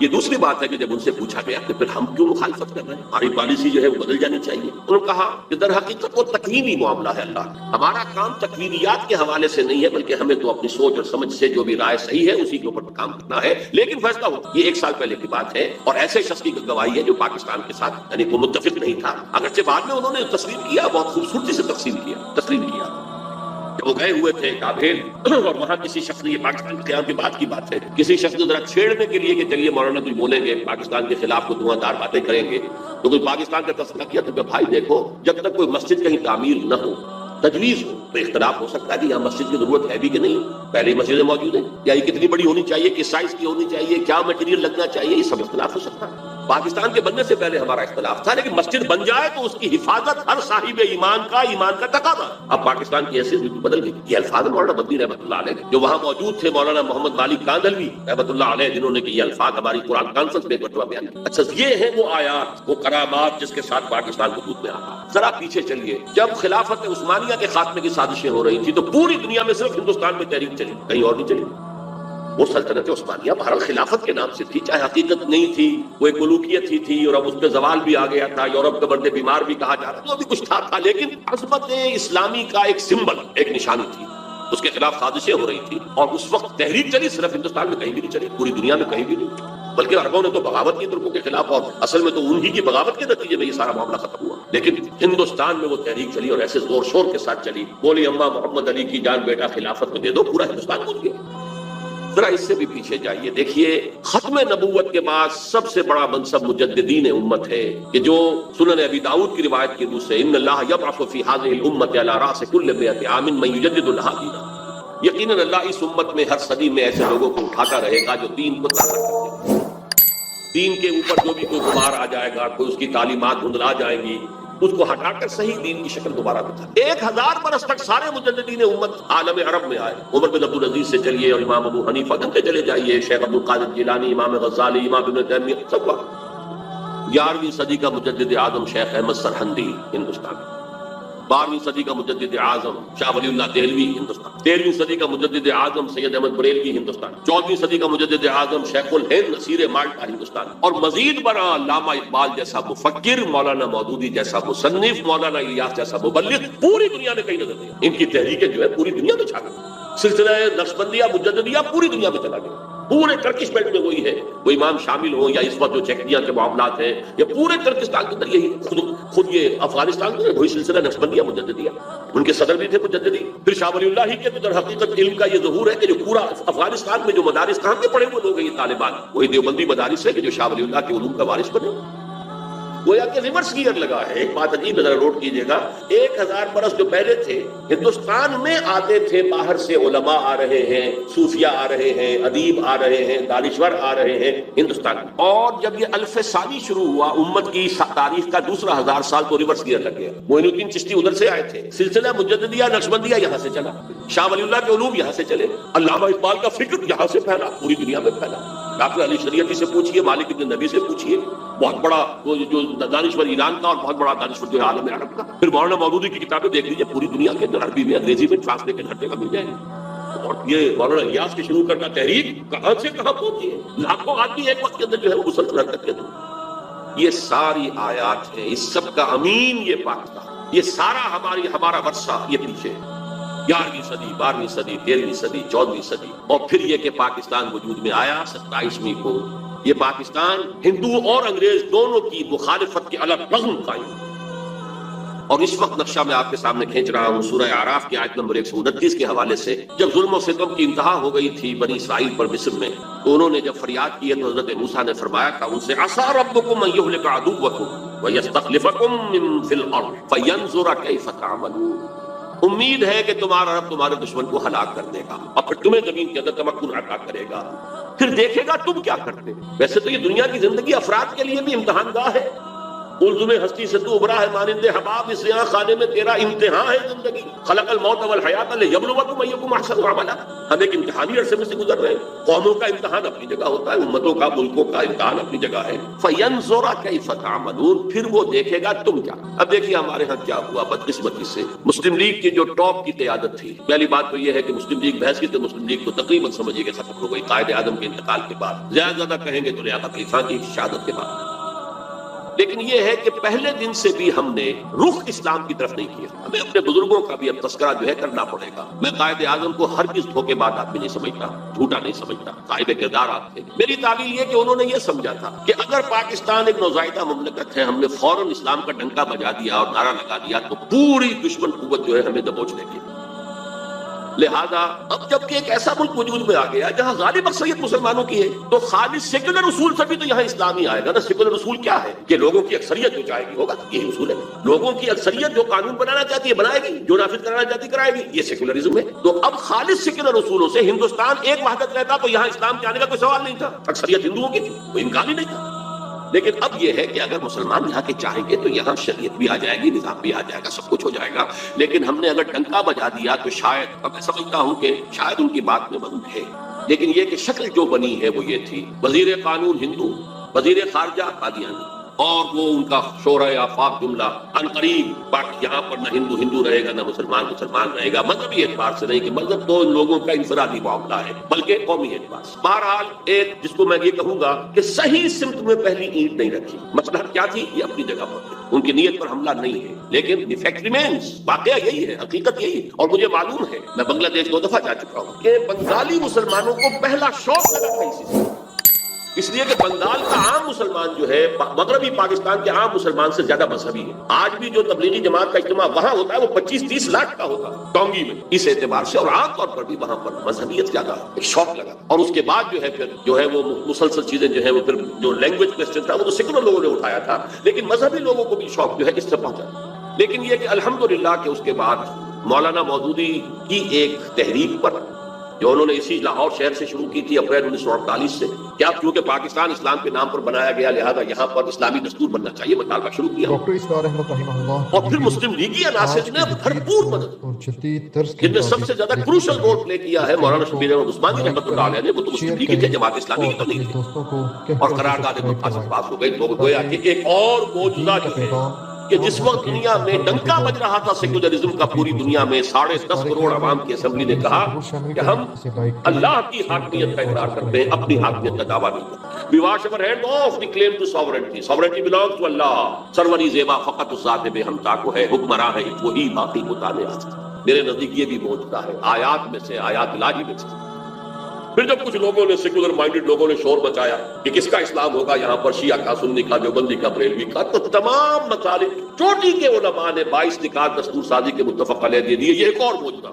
یہ دوسری بات ہے کہ جب ان سے پوچھا گیا کہ پھر ہم کیوں مخالفت کر رہے ہیں، ہماری پالیسی جو ہے وہ بدل جانی چاہیے، انہوں نے کہا کہ در حقیقت وہ تکوینی معاملہ ہے، اللہ ہمارا کام تکوینیات کے حوالے سے نہیں ہے، بلکہ ہمیں تو اپنی سوچ اور سمجھ سے جو بھی رائے صحیح ہے اسی کے اوپر کام کرنا ہے، لیکن فیصلہ ہو۔ یہ 1 سال پہلے کی بات ہے، اور ایسے شخص کی گواہی ہے جو پاکستان کے ساتھ یعنی وہ متفق نہیں تھا، اگرچہ بعد میں انہوں نے تسلیم کیا، بہت خوبصورتی سے تسلیم کیا۔ وہ گئے ہوئے تھے کابل، اور وہاں کسی شخص نے، یہ پاکستان کے قیام کے بعد کی بات ہے، کسی شخص نے ذرا چھیڑنے کے لیے کہ چلیے مولانا کچھ بولیں گے پاکستان کے خلاف، کو دھواں دار باتیں کریں گے، تو کوئی پاکستان کا تذکرہ کیا تو کہ بھائی دیکھو جب تک کوئی مسجد کہیں تعمیر نہ ہو، تجویز ہو، تو اختلاف ہو سکتا ہے کہ یہاں مسجد کی ضرورت ہے بھی کہ نہیں، پہلے مسجدیں موجود ہیں، یا یہ کتنی بڑی ہونی چاہیے، کس سائز کی ہونی چاہیے، کیا میٹیریل لگنا چاہیے، یہ سب اختلاف ہو سکتا ہے۔ پاکستان کے بننے سے پہلے ہمارا اختلاف تھا، لیکن مسجد بن جائے تو اس کی حفاظت ہر صاحب ایمان کا تقاضا۔ اب پاکستان کی حیثیت بالکل بدل گئی۔ یہ الفاظ مولانا مدنی رحمۃ اللہ علیہ جو وہاں موجود تھے، مولانا محمد مالک کاندھلوی رحمۃ اللہ علیہ، جنہوں نے کہ یہ الفاظ ہماری قرآن کانفرنس میں ایک مرتبہ بیان کیا۔ اچھا یہ ہیں وہ آیات، وہ کرامات جس کے ساتھ پاکستان وجود میں آتا۔ ذرا پیچھے چلیے، جب خلافت عثمانیہ کے خاتمے کی سازشیں ہو رہی تھی تو پوری دنیا میں صرف ہندوستان میں تحریک چلی، کہیں اور نہیں چلی۔ وہ سلطنت عثمانیہ بہرحال خلافت کے نام سے تھی، چاہے حقیقت نہیں تھی، وہ ایک ملوکیت ہی تھی، اور اب اس پہ زوال بھی آ گیا تھا، یورپ کا مرد بیمار بھی کہا جا رہا تھا، وہ بھی کچھ تھا لیکن عظمت اسلامی کا ایک سمبل، ایک نشانی تھی، اس کے خلاف سازشیں ہو رہی تھی، اور اس وقت تحریک چلی، صرف ہندوستان میں کہیں بھی نہیں چلی، پوری دنیا میں کہیں بھی نہیں، بلکہ عربوں نے تو بغاوت کی ترکوں کے خلاف، اور اصل میں تو انہی کی بغاوت کے نتیجے میں یہ سارا معاملہ ختم ہوا، لیکن ہندوستان میں وہ تحریک چلی اور ایسے زور شور کے ساتھ چلی، بولی اماں محمد علی کی جان بیٹا خلافت میں دے دو، پورا ہندوستان گونج گیا۔ ذرا اس سے بھی پیچھے جائیے، دیکھیے ختم نبوت کے بعد سب سے بڑا منصب مجددین امت ہے، کہ جو سنن ابی داؤد کی روایت کے دوسرے ان اللہ یبعث فی هذه الامه علی راس کل 100 عام من یجدد لها دینا، یقیناً اللہ اس امت میں ہر صدی میں ایسے لوگوں کو اٹھاتا رہے گا جو دین کو تازہ کرتے ہیں، دین کے اوپر جو بھی کوئی غبار آ جائے گا، کوئی اس کی تعلیمات دھندلا جائیں گی، اس کو ہٹا کر صحیح دین کی شکل دوبارہ دکھا۔ 1000 برس تک سارے مجددین امت عالم عرب میں آئے، عمر بن عبد العزیز سے چلیے اور امام ابو حنیفہ تک کے چلے جائیے، شیخ عبد القادر جیلانی، امام غزالی، امام ابن تیمیہ، سب وقت 11ویں صدی کا مجدد اعظم شیخ احمد سرہندی ہندوستان، 12ویں صدی کا مجدد اعظم شاہ ولی اللہ دہلوی ہندوستان، 13ویں صدی کا مجدد اعظم سید احمد بریلوی ہندوستان، 14ویں صدی کا مجدد اعظم شیخ الہند نصیر مالٹا ہندوستان، اور مزید برآں علامہ اقبال جیسا مفکر، مولانا مودودی جیسا مصنف، مولانا الیاس جیسا مبلغ پوری دنیا نے کہیں نظر دیا، ان کی تحریکیں جو ہے پوری دنیا میں چھا گئی، سلسلہ نقشبندیہ مجددیہ پوری دنیا میں چلا گیا، پورے ترکش بیلٹ میں وہی ہے، وہ امام شامل ہوں یا اس وقت جو چیچنیا کے معاملات ہیں، یا پورے ترکستان کے اندر یہی خود یہ افغانستان میں وہی سلسلہ نقشبندیہ مجددیہ، ان کے صدر بھی تھے مجددی۔ پھر شاہ ولی اللہ ہی کے در حقیقت علم کا یہ ظہور ہے کہ جو پورا افغانستان میں جو مدارس کہاں کے پڑھے ہوئے لوگ ہیں یہ طالبان، وہی دیوبندی مدارس ہے کہ جو شاہ ولی اللہ کے علوم کا وارث بنے، گویا کہ ریورس گیئر لگا ہے۔ ایک بات عجیب ذرا نوٹ کیجئے گا، 1000 برس جو پہلے تھے ہندوستان میں آتے تھے، باہر سے علماء آ رہے ہیں، صوفیاء آ رہے ہیں، ادیب آ رہے ہیں، دانشور آ رہے ہیں ہندوستان میں، اور جب یہ الف ثانی شروع ہوا امت کی تاریخ کا دوسرا 1000 سال تو ریورس گیئر لگ گیا۔ معین الدین چشتی ادھر سے آئے تھے، سلسلہ مجددیہ نقشبندیہ یہاں سے چلا، شاہ ولی اللہ کے علوم یہاں سے چلے، علامہ اقبال کا فکر یہاں سے پھیلا، پوری دنیا میں پھیلا، ڈاکٹر علی شریعتی سے پوچھئے، مالک ابن نبی سے پوچھئے، بہت بڑا جو دانشور ایران کا اور بہت بڑا دانشور جو ہے عالم عرب کا، پھر مولانا مودودی کی کتابیں دیکھ لیجیے، پوری دنیا کے اندر عربی میں انگریزی میں ٹرانسلیٹ کرنے کا مل جائے گا، اور یہ مولانا الیاس کے شروع کرنا تحریک کہاں سے کہاں پہنچی ہے، لاکھوں آدمی ایک وقت کے اندر جو ہے وہ مسلط کرتے تھے۔ یہ ساری آیات ہیں، اس سب کا امین یہ پاکستان، یہ سارا ہمارا ورثہ یہ پیچھے 11ویں صدی، 12ویں صدی، 13ویں صدی، 14ویں صدی، اور پھر یہ کہ پاکستان وجود میں آیا 27ویں کو، یہ پاکستان ہندو اور انگریز دونوں کی مخالفت کے الگ رغم قائم، اور اس وقت نقشہ میں آپ کے سامنے کھینچ رہا ہوں سورہ اعراف کی آیت نمبر 129 کے حوالے سے، جب ظلم و ستم کی انتہا ہو گئی تھی بنی اسرائیل پر مصر میں، تو انہوں نے جب فریاد کی ہے تو حضرت موسیٰ نے فرمایا تھا ان سے عَصَىٰ رَبُّكُمْ أَن يُهْلِكَ عَدُوَّكُمْ وَيَسْتَخْلِفَكُمْ فِي الْأَرْضِ فَيَنظُرَ كَيْفَ تَعْمَلُونَ، امید ہے کہ تمہارا رب تمہارے دشمن کو ہلاک کر دے گا اور پھر تمہیں زمین کے اندر تمکن عطا کرے گا، پھر دیکھے گا تم کیا کرتے ہو۔ ویسے تو یہ دنیا کی زندگی افراد کے لیے بھی امتحان گاہ ہے، الزم ہستی سے تو ابرا ہے مانند حباب، اس یہاں خانے میں تیرا امتحان ہے زندگی، خلق الموت والحیات لیبلوکم ایکم احسن عملا، ہم ایک امتحانی عرصے میں سے گزر رہے ہیں، قوموں کا امتحان اپنی جگہ ہوتا ہے، امتوں کا ملکوں کا امتحان اپنی جگہ ہے، فینظر کیف تعملون، پھر وہ دیکھے گا تم کیا۔ اب دیکھیے ہمارے ہاں کیا ہوا بدقسمتی سے، مسلم لیگ کی جو ٹاپ کی قیادت تھی، پہلی بات تو یہ ہے کہ مسلم لیگ بحث کی تو مسلم لیگ تو تقریباً سمجھیے کہ ختم ہو گئی قائد اعظم کے انتقال کے بعد، زیادہ کہیں گے تو لیاقت علی خان کی شہادت کے بعد، لیکن یہ ہے کہ پہلے دن سے بھی ہم نے رخ اسلام کی طرف نہیں کیا، ہمیں اپنے بزرگوں کا بھی اب تذکرہ جو ہے کرنا پڑے گا۔ میں قائد اعظم کو ہرگز دھوکے بعد آدمی نہیں سمجھتا، جھوٹا نہیں سمجھتا، صاحب کردار آپ تھے۔ میری تعبیر یہ کہ انہوں نے یہ سمجھا تھا کہ اگر پاکستان ایک نوزائیدہ مملکت ہے، ہم نے فوراً اسلام کا ڈنکا بجا دیا اور نعرہ لگا دیا تو پوری دشمن قوت جو ہے ہمیں دبوچ لے گی، لہذا اب جبکہ ایک ایسا ملک وجود میں آ گیا جہاں غالب اکثریت مسلمانوں کی ہے تو خالص سیکولر اصول سے بھی تو یہاں اسلام ہی آئے گا نا۔ سیکولر اصول کیا ہے کہ لوگوں کی اکثریت جو چاہے گی ہوگا، یہی اصول ہے، لوگوں کی اکثریت جو قانون بنانا چاہتی ہے بنائے گی، جو نافذ کرانا چاہتی کرائے گی، یہ سیکولرزم ہے۔ تو اب خالص سیکولر اصولوں سے ہندوستان ایک وحدت رہتا تو یہاں اسلام کے آنے کا کوئی سوال نہیں تھا، اکثریت ہندوؤں کی تھی، کوئی امکان ہی نہیں تھا۔ لیکن اب یہ ہے کہ اگر مسلمان یہاں کے چاہیں گے تو یہاں شریعت بھی آ جائے گی، نظام بھی آ جائے گا، سب کچھ ہو جائے گا، لیکن ہم نے اگر ڈنکا بجا دیا تو شاید، اب میں سمجھتا ہوں کہ شاید ان کی بات میں مدد ہے، لیکن یہ کہ شکل جو بنی ہے وہ یہ تھی، وزیر قانون ہندو، وزیر خارجہ قادیانی، اور وہ ان کا شورۂ آفاق جملہ ان قریب، باقی یہاں پر نہ ہندو ہندو رہے گا نہ مسلمان مسلمان رہے گا، مذہبی اعتبار سے نہیں کہ مذہب تو ان لوگوں کا انفرادی معاملہ ہے بلکہ قومی اعتبار سے۔ بہرحال ایک جس کو میں یہ کہوں گا کہ صحیح سمت میں پہلی اینٹ نہیں رکھی، مسئلہ کیا تھی یہ اپنی جگہ پر تھی، ان کی نیت پر حملہ نہیں ہے، لیکن دی فیکٹ ریمینز، واقعہ یہی ہے، حقیقت یہی ہے۔ اور مجھے معلوم ہے، میں بنگلہ دیش 2 دفعہ جا چکا ہوں، کہ بنگالی مسلمانوں کو پہلا شوق لگا تھا اسی سے، اس لیے کہ بنگال کا عام مسلمان جو ہے مغربی پاکستان کے عام مسلمان سے زیادہ مذہبی ہے۔ آج بھی جو تبلیغی جماعت کا اجتماع وہاں ہوتا ہے وہ 25-30 لاکھ کا ہوتا ہے ٹونگی میں، اس اعتبار سے، اور عام طور پر بھی وہاں پر مذہبیت زیادہ ایک شوق لگا۔ اور اس کے بعد جو ہے پھر جو ہے وہ مسلسل چیزیں جو ہے وہ پھر جو لینگویج کوسچن تھا وہ تو سیکولر لوگوں نے اٹھایا تھا، لیکن مذہبی لوگوں کو بھی شوق جو ہے اس سے پہنچا۔ لیکن یہ کہ الحمدللہ کہ اس کے بعد مولانا مودودی کی ایک تحریک پر جو انہوں نے اسی لاہور شہر سے شروع کی تھی اپریل 1948 سے، کیا کیونکہ پاکستان اسلام کے نام پر بنایا گیا لہذا یہاں پر اسلامی دستور بننا چاہیے، مطالبہ شروع کیا، اور پھر مسلم لیگی عناصر نے بھرپور مدد، جن میں سب سے زیادہ کروشل رول پلے کیا ہے مولانا شبیر احمد عثمانی رحمۃ اللہ علیہ نے، وہ تو مسلم لیگی تھے، جماعت اسلامی کی تو نہیں تھی، اور قرارداد متفق پاس ہو گئی، تو گویا کہ ایک اور معجزہ جو ہے کہ جس وقت دنیا میں ڈنکا بج رہا تھا سیکولرزم کا پوری دنیا میں، 10.5 کروڑ عوام کی اسمبلی نے کہا کہ ہم اللہ کی حاکمیت کا اقرار کرتے ہیں، اپنی حاکمیت کا دعویٰ نہیں کرتے۔ We wash our hand off the claim to sovereignty. Sovereignty belongs to Allah. سروری زیبا فقط اس ذات بے ہمتا کو ہے، حکمراں ہے وہی باقی کو تانے آتا۔ میرے نزدیک یہ بھی موجودہ ہے آیات میں سے، آیات الہی میں سے۔ پھر جب کچھ لوگوں نے، سیکولر مائنڈڈ لوگوں نے شور مچایا کہ کس کا اسلام ہوگا یہاں پر، شیعہ کا، سنی کا، دیوبندی کا، بریلوی کا، تو تمام مطالب چوٹی کے علماء نے 22 نکات دستور سازی کے متفق علیہ دے دیے، یہ ایک اور موجودہ۔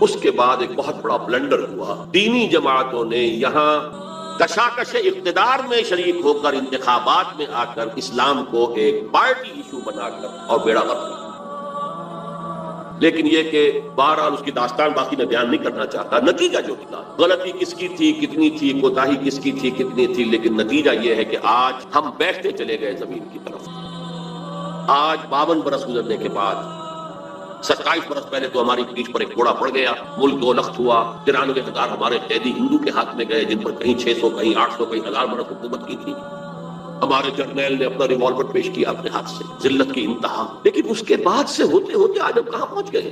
اس کے بعد ایک بہت بڑا بلنڈر ہوا، دینی جماعتوں نے یہاں کشاکش اقتدار میں شریک ہو کر انتخابات میں آ کر اسلام کو ایک پارٹی ایشو بنا کر اور بیڑا غرق کیا۔ لیکن یہ کہ بہرحال اس کی داستان باقی میں بیان نہیں کرنا چاہتا، نتیجہ جو نکلا، غلطی کس کی تھی، کتنی تھی، کوتاہی کس کی تھی، کتنی تھی، لیکن نتیجہ یہ ہے کہ آج ہم بیٹھتے چلے گئے زمین کی طرف۔ آج 52 برس گزرنے کے بعد، 27 برس پہلے تو ہماری پیٹھ پر ایک کوڑا پڑ گیا، ملک 2 لخت ہوا، 93,000 ہمارے قیدی ہندو کے ہاتھ میں گئے، جن پر کہیں 600 کہیں 800 کہیں 1000 برس حکومت کی تھی۔ ہمارے جرنیل نے اپنا ریوالور پیش کیا اپنے ہاتھ سے، ذلت کی انتہا۔ لیکن اس کے بعد سے ہوتے ہوتے آج ہم کہاں پہنچ گئے؟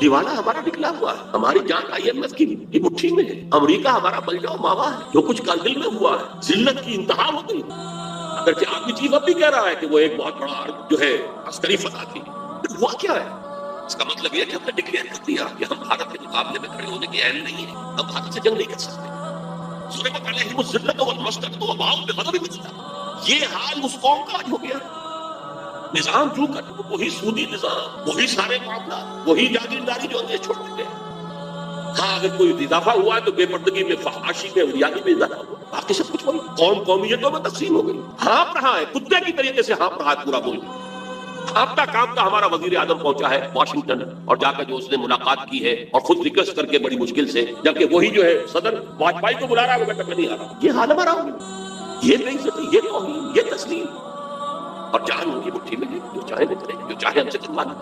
دیوالا ہمارا نکلا ہوا ہے، ہماری جان IMF کی مٹھی میں ہے، امریکہ ہمارا بلجاؤ ماوا ہے، جو کچھ کل دل میں ہوا ہے، ذلت کی انتہا ہو گئی۔ اگرچہ آرمی چیف اب بھی کہہ رہا ہے کہ وہ ایک بہت بڑا جو ہے عسکری فتح تھی، ہوا کیا ہے؟ اس کا مطلب یہ ہے کہ ہم نے ڈکلیئر کر دیا کہ ہم بھارت کے مقابلے میں کھڑے ہونے کے اہل نہیں ہیں، ہم بھارت سے جنگ نہیں کر سکتے۔ ضربت علیہم الذلۃ والمسکنۃ وباؤوا بغضب من اللہ، یہ حال اس قوم کا آج ہو گیا۔ نظام جو کر وہی سودی نظام، وہی سارے معاملات، وہی جاگیرداری جو انگریز چھوڑ چکے ہیں۔ ہاں اگر کوئی اضافہ ہوا ہے تو بے پردگی میں، فحاشی میں، عریانی میں اضافہ ہوا، باقی سب کچھ وہی، قوم قومیتوں میں تقسیم ہو گئی، ہانپ رہا ہے، کتے کی طریقے سے ہانپ رہا ہے پورا ملک۔ ہانپتا کانپتا ہمارا وزیر اعظم پہنچا ہے واشنگٹن، اور جا کر جو اس نے ملاقات کی ہے اور خود ریکویسٹ کر کے بڑی مشکل سے، جبکہ وہی جو ہے صدر واجپئی کو بلا رہا ہے، وہ کہتا نہیں آ رہا۔ یہ حال ہمارا ہو گیا، یہ بے عزتی، یہ توہین، یہ تسلیم، اور جان ان کی مٹھی میں ہے، جو چاہے نہ کرے، جو چاہے ہم سے کروا لیں۔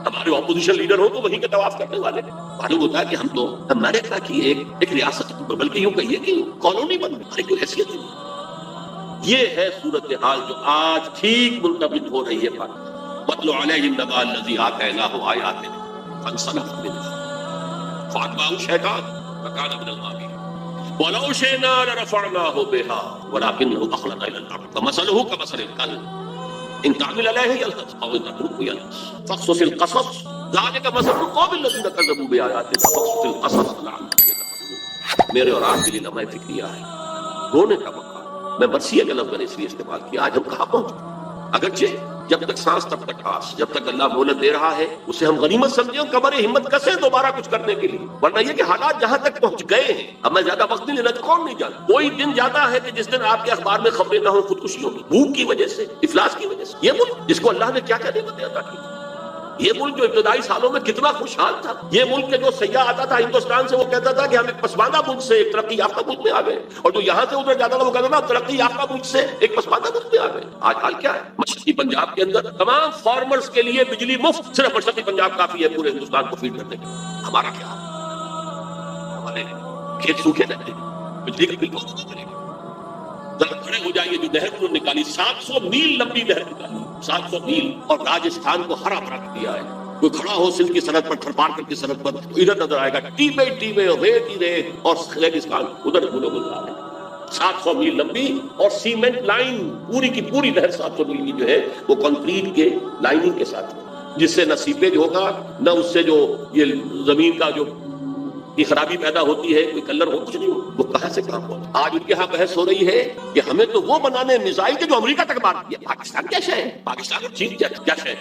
ہمارے اپوزیشن لیڈر ہو تو وہیں کے طواف کرنے والے ہیں۔ معلوم ہوتا ہے کہ ہم تو امریکہ کی ایک ریاست، بلکہ یوں کہیے کہ کالونی بن گئی، ہماری کوئی حیثیت نہیں۔ یہ ہے صورتحال جو آج ٹھیک منتقل ہو رہی ہے۔ وَاتْلُ عَلَيْهِمْ نَبَأَ الَّذِي آتَيْنَاهُ آيَاتِنَا فَانسَلَخَ مِنْهَا فَأَتْبَعَهُ الشَّيْطَانُ فَكَانَ مِنَ الْغَاوِينَ وَلَوْ شِئْنَا لَرَفَعْنَاهُ بِهَا وَلَكِنَّهُ أَخْلَدَ إِلَى الْأَرْضِ فَمَثَلُهُ كَمَثَلِ الْكَلْبِ إِنْ تَحْمِلْ عَلَيْهِ يَلْهَثْ أَوْ تَتْرُكْهُ يَلْهَث فَاقْصُصِ الْقَصَصَ ذَلِكَ مَثَلُ الْقَوْمِ الَّذِينَ كَذَّبُوا بِآيَاتِنَا فَاقْصُصِ الْقَصَصَ لَعَلَّهُمْ يَتَفَكَّرُونَ۔ میرے اور آپ کے لیے لمحہ فکریہ ہے، رونے کا موقع۔ میں مرثیہ کا لفظ میں نے اس لیے استعمال کیا، آج ہم کہاں پہنچے؟ اگرچہ جب تک سانس تب تک ٹھاس، جب تک اللہ مہلت دے رہا ہے اسے ہم غنیمت سمجھیں اور کمر ہمت کسیں دوبارہ کچھ کرنے کے لیے، ورنہ یہ کہ حالات جہاں تک پہنچ گئے ہیں، اب میں زیادہ وقت نہیں لینا، کون نہیں جانا۔ کوئی دن جاتا ہے کہ جس دن آپ کے اخبار میں خبریں نہ ہوں خودکشیوں کی، بھوک کی وجہ سے، افلاس کی وجہ سے۔ یہ ملک جس کو اللہ نے کیا کیا نعمتیں عطا کی، یہ ملک جو ابتدائی سالوں میں کتنا خوشحال تھا، یہ ملک کے جو سیاح آتا تھا ہندوستان سے وہ کہتا تھا کہ ہم ایک پسماندہ ملک سے ایک ترقی یافتہ ملک میں آ گئے، اور جو یہاں سے ادھر جاتا تھا وہ کہتا تھا ترقی یافتہ ملک سے ایک پسماندہ ملک میں آ گئے۔ آج حال کیا ہے؟ مشرقی پنجاب کے اندر تمام فارمرز کے لیے بجلی مفت، صرف مشرقی پنجاب کافی ہے پورے ہندوستان کو فیڈ کرنے کے لیے۔ ہمارا کیا حال؟ ہمارے کھیت سوکھے رہتے ہیں، بجلی کا بل بہت کرے گا۔ ذرا کھڑے ہو جائیے، جو نہر انہوں نے نکالی 700 میل لمبی نہر نکالی، 700 میل، اور راجستھان کو ہرا بھرا کر دیا ہے۔ کوئی کھڑا ہو سندھ کی سرحد پر، تھرپارکر کی سرحد پر، تو ادھر نظر آئے گا ٹیبے ٹیبے، ریت ہی ریت، اور ریگستان ادھر گلو گلزار ہے۔ 700 میل لمبی اور سیمنٹ لائن، پوری کی پوری نہر 700 میل کی جو ہے وہ کنکریٹ کے لائننگ کے ساتھ ہے، جس سے نہ سیپیج ہوگا، نہ اس سے جو یہ زمین کا جو یہ خرابی پیدا ہوتی ہے، کوئی کلر ہو، کچھ نہیں ہو، وہ کہاں سے کام ہو۔ آج ان کے ہاں بحث ہو رہی ہے کہ ہمیں تو وہ بنانے میزائل کے جو امریکہ تک مار دیا۔ پاکستان کیا شے ہے؟ پاکستان اور چین کیا شے ہے؟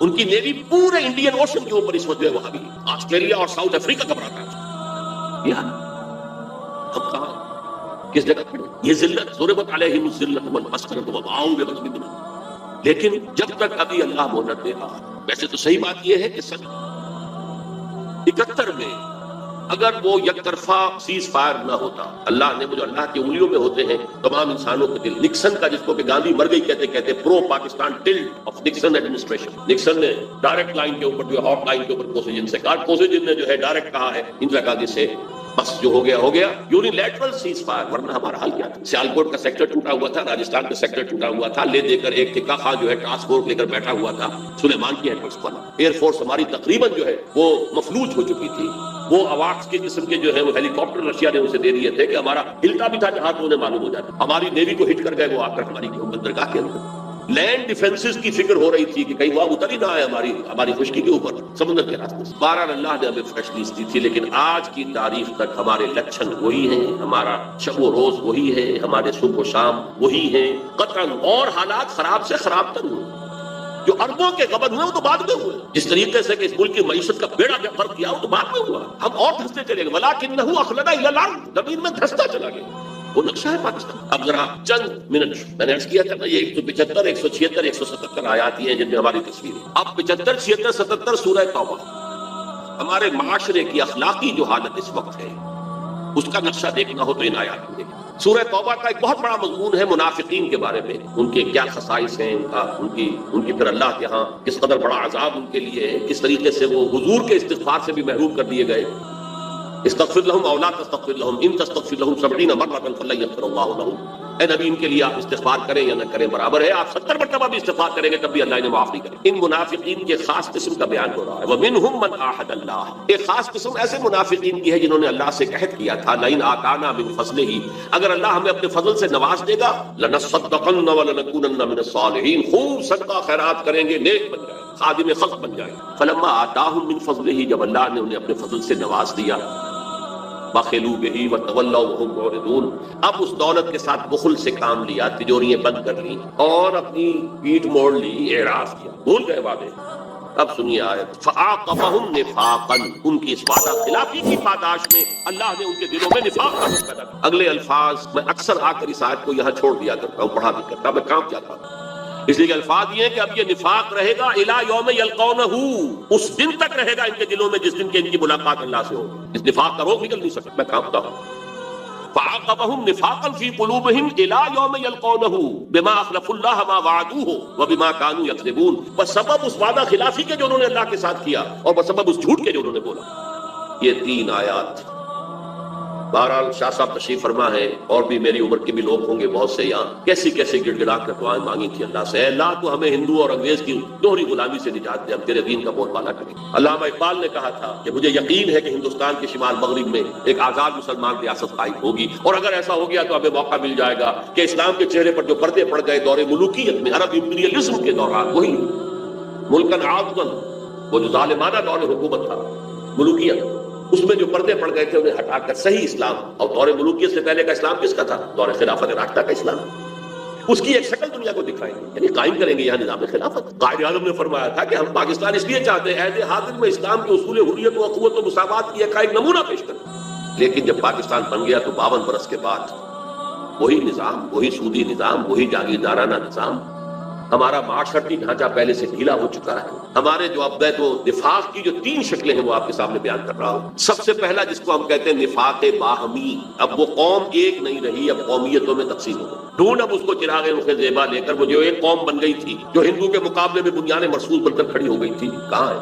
ان کی نیوی پورے انڈین اوشن کے اوپر اس وقت جو ہے وہاں بھی آسٹریلیا اور ساؤتھ افریقہ گھبراتا ہے۔ یہ ہم کہاں کس جگہ کھڑے؟ یہ ذلت، ضربت علیہم الذلۃ والمسکنۃ وباؤوا بغضب من اللہ۔ لیکن جب تک ابھی اللہ مہلت دے رہا، ویسے تو صحیح بات یہ ہے کہ سن 71 میں اگر وہ یک طرفہ سیز فائر نہ ہوتا، اللہ نے جو اللہ کی انگلیوں میں ہوتے ہیں تمام انسانوں کے دل، نکسن کا، جس کو کہ گاندھی مر گئی کہتے pro Pakistan tilt of Nixon administration, Nixon نے ڈائریکٹ لائن کے اوپر جو ہاٹ لائن کے اوپر کوسیجن سے کہا، کوسیجن نے جو ہے ڈائریکٹ کہا ہے اندرا گاندھی سے، بس جو ہو گیا یونیلیٹرل سیز فائر، ورنہ ہمارا حال کیا تھا؟ سیالکوٹ کا سیکٹر ٹوٹا ہوا تھا، راجستھان کا سیکٹر ٹوٹا ہوا تھا، لے دے کر ایک ٹکا خان جو ہے ٹاسک فورس لے کر بیٹھا ہوا تھا سلیمان کی ہیڈ پر، ایئر فورس ہماری تقریباً جو ہے وہ مفلوج ہو چکی تھی۔ وہ اواکس کے قسم کے جو ہے وہ ہیلی کاپٹر رشیا نے اسے دے دیے تھے کہ ہمارا ہلتا بھی تھا جہاں تو انہیں معلوم ہو جاتا، ہماری نیوی کو ہٹ کر گئے وہ آ کر ہماری بندرگاہ کے اندر۔ لینڈ ڈیفنسز کی فکر ہو رہی تھی کہ کہیں وہ اتر ہی نہ آئے ہماری خشکی کے اوپر، سمندر کے راستے سے۔ بہرحال اللہ نے ہمیں فریشنیس دی تھی، لیکن آج کی تاریخ تک ہمارے لچھن وہی ہیں، ہمارا شب و روز وہی ہے، ہمارے صبح و شام وہی ہیں قطعاً، اور حالات خراب سے خراب تر ہوئے۔ جو اربوں کے غبن ہوئے وہ تو بعد میں ہوئے، جس طریقے سے کہ اس ملک کی معیشت کا بیڑا کیا فرق کیا وہ تو بعد میں ہوا، ہم اور دھستے چلے گئے، وَلَٰكِنَّهُ أَخْلَدَ إِلَى الْأَرْضِ، زمین میں دھستا چلا گیا۔ وہ نقشہ ہے پاکستان۔ اب ذرا چند منٹ میں نے عرض کیا تھا نا، یہ 175 176 177 آیات ہیں جن میں ہماری تصویر ہے۔ اب 75 76 77 سورہ توبہ، ہمارے معاشرے کی اخلاقی جو حالت اس وقت ہے اس کا نقشہ دیکھنا ہو تو ان آیات میں دیکھیں۔ سورہ توبہ کا ایک بہت بڑا مضمون ہے منافقین کے بارے میں، ان کے کیا خصائص ہیں، ان کی پھر اللہ کے ہاں کس قدر بڑا عذاب ان کے لیے ہے، کس طریقے سے وہ حضور کے استغفار سے بھی محروم کر دیے گئے۔ استغفر لهم او لا تستغفر لهم ان تستغفر لهم 70 مرة فلن يغفر الله لهم۔ اے نبی ان کے لیے آپ استغفار کریں یا نہ کریں برابر ہے، آپ 70 مرتبہ بھی استغفار کریں گے تب بھی اللہ انہیں معاف نہیں کرے۔ ان منافقین کے خاص قسم کا بیان ہو رہا ہے، وَمِنْهُمْ مَنْ عَاهَدَ اللَّهَ، ایک خاص قسم ایسے منافقین کی ہے جنہوں نے اللہ سے عہد کیا تھا، لَئِنْ آتَانَا مِنْ فَضْلِهِ، اگر اللہ ہمیں اپنے فضل سے نواز دے گا، لَنَصَّدَّقَنَّ وَلَنَكُونَنَّ مِنَ الصَّالِحِينَ، خوب صدقہ خیرات کریں گے، نیک بن جائیں، خادم خلق بن جائیں۔ فَلَمَّا آتَاهُم مِنْ فَضْلِهِ، جب اللہ نے انہیں اپنے فضل سے نواز دیا، بخلوا به وتولوا وهم معرضون، اب اس دولت کے ساتھ بخل سے کام لیا، تجوریاں بند کر لی اور اپنی پیٹھ موڑ لی، اعراض کیا، بھول گئے وعدے۔ اب سنیے آیت، فَعَاقَبَهُمْ نِفَاقًا، ان کی اس وعدہ خلافی کی پاداش میں اللہ نے ان کے دلوں میں نفاق کا پیدا کیا۔ اگلے الفاظ میں اکثر آ کر اس آیت کو یہاں چھوڑ دیا کرتا ہوں، پڑھا بھی کرتا، میں کام کیا تھا، اس لیے کہ الفاظ یہ ہے کہ اب یہ نفاق رہے گا الی یوم یلقونہ، اس دن تک رہے گا ان کے دلوں میں جس دن کے ان کی ملاقات اللہ سے ہو، اس نفاق کا روک نکل نہیں سکتا۔ میں کہتا ہوں فعاقبهم نفاقا في قلوبهم الى يوم يلقونه بما اخلفوا الله ما وعدوه وبما كانوا يكذبون، بسبب اس وعدہ خلافی کے جو انہوں نے اللہ کے ساتھ کیا اور بسبب اس جھوٹ کے جو انہوں نے بولا۔ یہ 3 آیات۔ بہرحال شاہ صاحب تشریف فرما ہے، اور بھی میری عمر کے بھی لوگ ہوں گے بہت سے یہاں، کیسی کیسی گڑ گڑا کر دعائیں مانگی تھی اللہ سے، اے اللہ تو ہمیں ہندو اور انگریز کی دوہری غلامی سے نجات دے، ہم تیرے دین کا بول بالا کریں۔ علامہ اقبال نے کہا تھا کہ مجھے یقین ہے کہ ہندوستان کے شمال مغرب میں ایک آزاد مسلمان ریاست قائم ہوگی، اور اگر ایسا ہو گیا تو ہمیں موقع مل جائے گا کہ اسلام کے چہرے پر جو پردے پڑ گئے دور ملوکیت میں، عرب امپیریلزم کے دوران، وہی ملکن عاضمن، وہ جو ظالمانہ دور حکومت تھا ملوکیت، اس میں جو پردے پڑ گئے تھے انہیں ہٹا کر صحیح اسلام، اور دور ملوکیت سے پہلے کا اسلام کس کا تھا؟ دور خلافت راشدہ کا اسلام، اس کی ایک شکل دنیا کو دکھائیں گے، یعنی قائم کریں گے یہاں نظام خلافت۔ قائد اعظم نے فرمایا تھا کہ ہم پاکستان اس لیے چاہتے ہیں عہد حاضر میں اسلام کے اصول حریت و اخوت و مساوات کی ایک نمونہ پیش کریں، لیکن جب پاکستان بن گیا تو 52 برس کے بعد وہی نظام، وہی سودی نظام، وہی جاگیردارانہ نظام، ہمارا معاشرتی ڈھانچہ پہلے سے ڈھیلا ہو چکا ہے۔ ہمارے جو اب تو نفاق کی جو 3 شکلیں ہیں وہ آپ کے سامنے بیان کر رہا ہوں۔ سب سے پہلا جس کو ہم کہتے ہیں نفاق باہمی، اب وہ قوم ایک نہیں رہی، اب قومیتوں میں تقسیم ہو گئی۔ ڈھونڈ اب اس کو چراغ رخ زیبا لے کر وہ جو ایک قوم بن گئی تھی جو ہندو کے مقابلے میں بنیاد مرصوص بن کر کھڑی ہو گئی تھی، کہاں ہے؟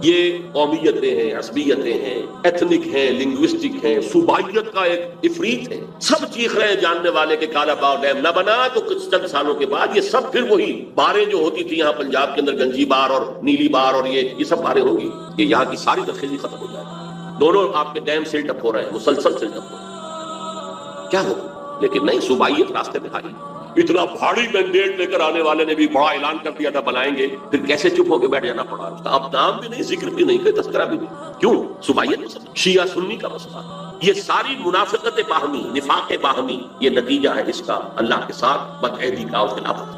یہ قومیتیں ہیں، عصبیتیں ہیں، ایتھنک ہیں، لنگوسٹک ہیں، صوبائیت کا ایک افریت ہے، سب چیخ رہے ہیں جاننے والے کہ کالا باغ ڈیم نہ بنا تو کچھ چند سالوں کے بعد یہ سب پھر وہی باریں جو ہوتی تھی یہاں پنجاب کے اندر، گنجی بار اور نیلی بار اور یہ سب باریں ہوں گی، یہ یہاں کی ساری زرخیزی ختم ہو جائے گی، دونوں آپ کے ڈیم سلٹ اپ ہو رہے ہیں، مسلسل سلٹ اپ ہو رہے ہیں، کیا ہوگا؟ لیکن نہیں، صوبائیت راستے میں آئی۔ اتنا بھاری مینڈیٹ لے کر آنے والے نے بھی بڑا اعلان کر دیا تھا بنائیں گے، پھر کیسے چپ ہو کے بیٹھ جانا پڑا، اس کا اب نام بھی نہیں، ذکر بھی نہیں، کوئی تذکرہ بھی نہیں، کیوں؟ صوبائیت مسئلہ، شیعہ سنی کا مسئلہ، یہ ساری منافقت باہمی، نفاق باہمی، یہ نتیجہ ہے اس کا اللہ کے ساتھ بدعہدی کا اور خلافت۔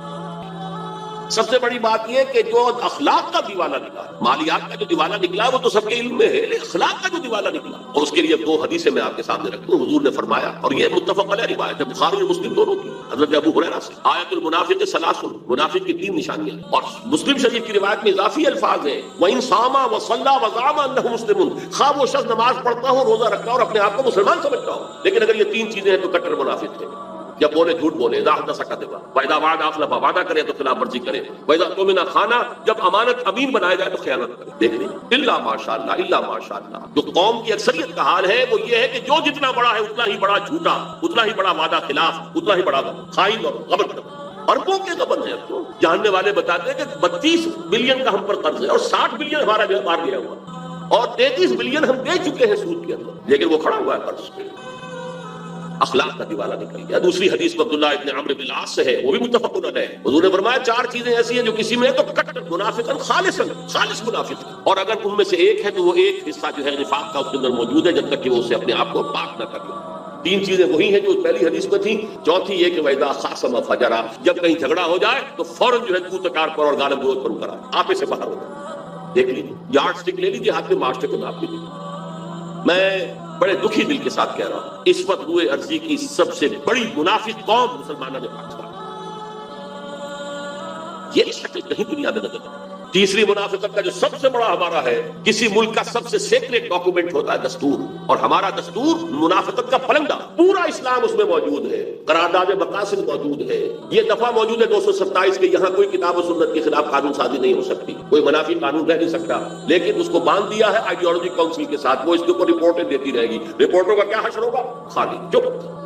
سب سے بڑی بات یہ کہ جو اخلاق کا دیوانہ نکلا، مالیات کا جو دیوانہ نکلا وہ تو سب کے علم میں ہے، لیکن اخلاق کا جو دیوانہ نکلا، اور اس کے لیے دو حدیثیں میں آپ کے سامنے رکھتا ہوں۔ حضور نے فرمایا، اور یہ متفق علیہ روایت ہے، بخاری اور مسلم دونوں کی، حضرت ابو ہریرہ سے، آیت المنافق ثلاث، منافق کی 3 نشانیاں، اور مسلم شریف کی روایت میں اضافی الفاظ ہیں، وَإِن صَامَ وَصَلَّى وَزَعَمَ أَنَّهُ مُسْلِمٌ، خواہ وہ شخص نماز پڑھتا ہو، روزہ رکھتا ہو اور اپنے آپ کو مسلمان سمجھتا ہو، لیکن اگر یہ 3 چیزیں ہیں تو کٹر منافق ہے۔ جب بولے جھوٹ بولے، اذا حدث کذب، واذا وعد اخلف، وعدہ کرے تو خلاف ورزی کرے، واذا اؤتمن خان، جب امانت امین بنایا جائے تو خیانت کرے۔ دیکھ لیں، الا ماشاءاللہ، الا ماشاءاللہ، جو قوم کی اکثریت کا حال ہے وہ یہ ہے کہ جو جتنا بڑا ہے اتنا ہی بڑا جھوٹا، اتنا ہی بڑا وعدہ خلاف، اتنا ہی بڑا خائن اور غبن کرتا۔ اربوں کے غبن ہے، تو جاننے والے بتاتے ہیں کہ 32 بلین کا ہم پر قرض ہے اور 60 بلین ہمارا ویپار گیا ہوا اور 33 بلین ہم دے چکے ہیں سود کے اندر، لیکن وہ کھڑا ہوا ہے قرض پہ۔ اخلاق کا دیوانہ نکل گیا۔ دوسری حدیث میں عبداللہ ابن عمرو بن العاص سے ہے، وہ بھی متفق علیہ ہے، حضور نے فرمایا 4 چیزیں ایسی ہیں جو کسی میں ہے تو کٹر منافقاً خالص منافق ہے، اور اگر ان میں سے ایک ہے تو وہ ایک حصہ جو ہے نفاق کا اس کے اندر موجود ہے، جب تک کہ وہ اسے اپنے آپ کو پاک نہ کر لے۔ 3 چیزیں وہی ہیں جو پہلی حدیث میں تھی، چوتھی یہ کہ وَإِذَا خَاصَمَ فَجَرَ، جب کہیں جھگڑا ہو جائے تو فوراً جو ہے کوت کار پر اور گالی گلوچ پر اتر آئے، آپے سے باہر ہو جائے۔ دیکھ لیجیے، یارڈ اسٹک لے لیجیے ہاتھ میں، معاشرے کو ناپ لیجیے۔ میں بڑے دکھی دل کے ساتھ کہہ رہا ہوں، اس وقت روئے ارضی کی سب سے بڑی منافق قوم مسلمانوں نے پاکستان، یہ شکل کہیں دنیا میں نظر نہیں۔ تیسری منافقت کا جو سب سے بڑا ہمارا ہے، کسی ملک کا سب سے سیکریٹ ڈاکومنٹ ہوتا ہے دستور، اور ہمارا دستور منافقت کا پلنگا، پورا اسلام اس میں موجود ہے، قرارداد مقاصد موجود ہے، یہ دفعہ موجود ہے 227 کے، یہاں کوئی کتاب و سنت کے خلاف قانون سازی نہیں ہو سکتی، کوئی منافی قانون رہ نہیں سکتا، لیکن اس کو باندھ دیا ہے آئیڈیالوجی کونسل کے ساتھ، وہ اس کے اوپر رپورٹیں دیتی رہے گی، رپورٹوں کا کیا حشر ہوگا؟ خالی چپ۔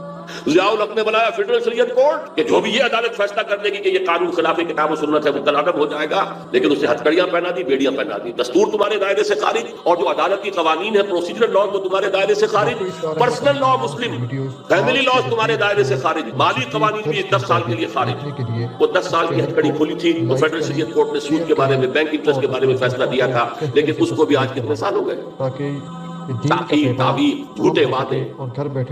ضیاء الحق نے بنایا فیڈرل شریعت کورٹ کہ جو بھی یہ عدالت فیصلہ کر دے گی کہ یہ قانون خلاف کتاب و سنت ہے وہ کالعدم ہو جائے گا، لیکن اسے ہتھکڑیاں پہنا دی، بیڑیاں پہنا دی، دستور تمہارے دائرے سے خارج، اور جو عدالتی قوانین ہے پروسیجرل لا وہ تمہارے دائرے سے خارج، پرسنل لا مسلم، فیملی لا تمہارے دائرے سے خارج، مالی قوانین بھی 10 سال کے لیے خارج۔ وہ 10 سال کی ہتھکڑی کھلی تھی تو فیڈرل شریعت کورٹ نے سود کے بارے میں، بینک انٹرسٹ کے بارے میں فیصلہ دیا تھا، لیکن اس کو بھی آج کتنے سال ہو گئے؟ تاخیر، تعویل، جھوٹے وعدے۔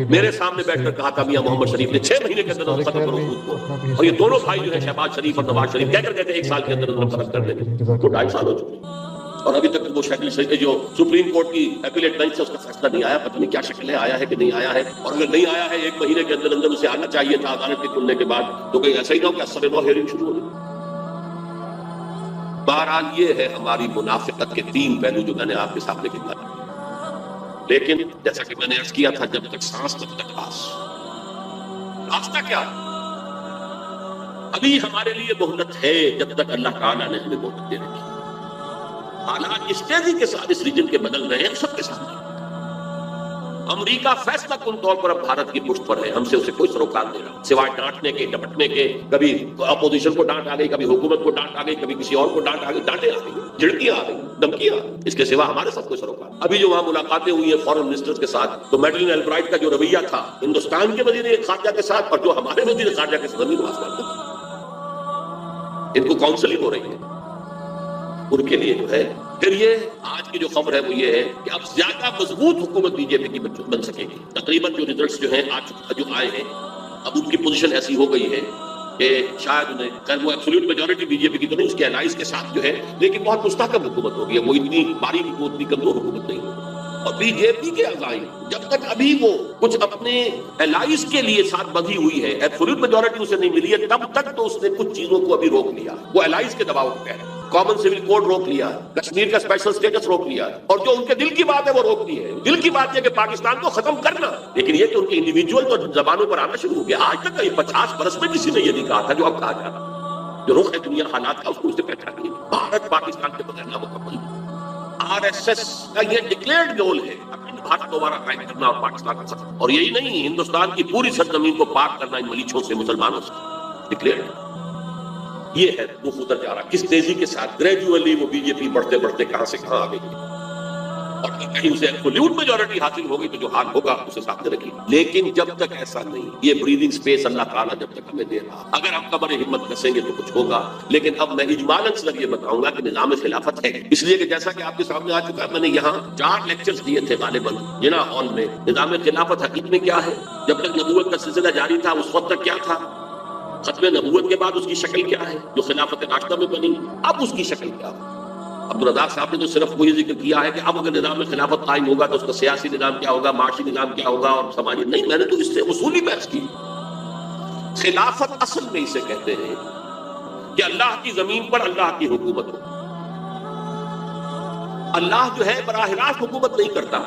میرے سامنے بیٹھ کر کہا تھا میاں محمد شریف نے 6 مہینے کے اندر ختم کرو سود کو، اور یہ دونوں بھائی جو ہیں شہباز شریف اور نواز شریف کہہ کر کہتے ہیں 1 سال کے اندر ختم کر دیں گے، وہ 2.5 سال ہو چکے اور ابھی تک وہ شکل جو سپریم کورٹ کی اپیلیٹ بینچ سے اس کا فیصلہ نہیں آیا، پتہ نہیں کیا شکل ہے، آیا ہے کہ نہیں آیا ہے، اور اگر نہیں آیا ہے 1 مہینے کے اندر اندر اسے آنا چاہیے تھا عدالت کے کھلنے کے بعد، تو کہیں ایسا ہی نہ ہو کہ اصل لا ہیئرنگ شروع ہو جائے۔ بہرحال یہ ہے ہماری منافقت کے 3 پہلو جو میں نے آپ کے سامنے گنوایا، لیکن جیسا کہ میں نے عرض کیا تھا، جب تک سانس تب تک آس، راستہ کیا؟ ابھی ہمارے لیے مہلت ہے جب تک اللہ تعالیٰ نے ہمیں مہلت دے رکھی۔ حالات اس تیزی کے ساتھ اس ریجن کے بدل رہے ہیں، سب کے ساتھ۔ امریکہ فیصلہ کن طور پر اب بھارت کی پشت پر ہے، ہم سے اسے کوئی سروکار نہیں رہا، سوائے ڈانٹنے کے، ڈپٹنے کے، کبھی اپوزیشن کو ڈانٹ آ گئی، کبھی حکومت کو ڈانٹ آ گئی، کبھی کسی اور کو ڈانٹ آ گئی، ڈانٹیں آ گئی، جھڑکیاں آ گئی، دھمکیاں، اس کے سوا ہمارے ساتھ کوئی سروکار۔ ابھی جو وہاں ملاقاتیں ہوئی ہیں فورن منسٹرز کے ساتھ، تو میڈلین البرائٹ کا جو رویہ تھا ہندوستان کے وزیر خارجہ کے ساتھ اور جو ہمارے وزیر خارجہ کے ساتھ، زمین آسمان کا، ان کو کاؤنسلنگ ہو رہی ہے ان کے لیے جو ہے۔ پھر یہ آج کی جو خبر ہے وہ یہ ہے کہ اب زیادہ مضبوط حکومت بی جے پی کی بن سکے گی۔ تقریباً جو ریزلٹس جو ہیں جو آئے ہیں، اب ان کی پوزیشن ایسی ہو گئی ہے کہ شاید انہیں، خیر وہ ایبسولوٹ میجورٹی بی جے پی کی تو نہیں، اس کے الائز کے ساتھ جو ہے، لیکن بہت مستحکم حکومت ہوگی، وہ اتنی باریک حکومت، اتنی کمزور حکومت نہیں ہوگی۔ اور بی جے پی کے عزائم جب تک ابھی وہ کچھ اپنے الائز کے لیے ساتھ بندھی ہوئی ہے، ایبسولوٹ میجورٹی اسے نہیں ملی ہے، تب تک تو اس نے کچھ چیزوں کو ابھی روک لیا، وہ الائز کے دباؤ پہ ہے۔ کامن سول کوڈ روک لیا، کشمیر کا اسپیشل سٹیٹس روک لیا، اور جو ان کے دل کی بات ہے وہ روک دی ہے۔ دل کی بات یہ کہ پاکستان کو ختم کرنا، لیکن یہ کہ ان کے انڈیویجول تو زبانوں پر آنا شروع ہو گیا۔ آج تک 50 برس میں کسی نے یہ نہیں کہا تھا جو اب کہا جا رہا، جو رخ ہے دنیا حالات کا اس کو اس نے پہچان لیا۔ بھارت پاکستان کے بغیر نامکمل، RSS کا یہ ڈکلیئرڈ گول ہے اپنے بھارت دوبارہ قائم کرنا اور پاکستان کا سفر، اور یہی نہیں ہندوستان کی پوری سرزمین کو پاک کرنا ان ملیچھوں سے، مسلمانوں سے، ڈکلیئرڈ۔ یہ ہے وہ ادھر جا رہا کس تیزی کے ساتھ، گریجولی وہ بی جے پی بڑھتے بڑھتے کہاں سے کہاں آ گئی، اور کہیں اسے ایبسولوٹ میجورٹی حاصل ہوگی تو جو حال ہوگا اسے سامنے رکھیے۔ لیکن جب تک ایسا نہیں، یہ بریدنگ سپیس اللہ تعالیٰ جب تک ہمیں دے رہا، اگر ہم قبر ہمت کسیں گے تو کچھ ہوگا۔ لیکن اب میں اجمالاً صرف یہ بتاؤں گا کہ نظام خلافت ہے، اس لیے کہ جیسا کہ آپ کے سامنے آ چکا ہے، میں نے یہاں 4 لیکچرز دیے تھے غالباً جنا ہال میں۔ نظام خلافت حقیقت میں کیا ہے، جب تک نبوت کا سلسلہ جاری تھا اس وقت تک کیا تھا، ختم نبوت کے بعد اس کی شکل کیا ہے جو خلافت راشدہ میں بنی، اب اس کی شکل کیا ہے۔ عبدالرزاق صاحب نے تو صرف وہی ذکر کیا ہے کہ اب اگر نظام خلافت قائم ہوگا تو اس کا سیاسی نظام کیا ہوگا، معاشی نظام کیا ہوگا اور سماجی نہیں۔ میں نے تو اس سے اصولی بحث کی۔ خلافت اصل میں اسے کہتے ہیں کہ اللہ کی زمین پر اللہ کی حکومت ہو۔ اللہ جو ہے براہ راست حکومت نہیں کرتا،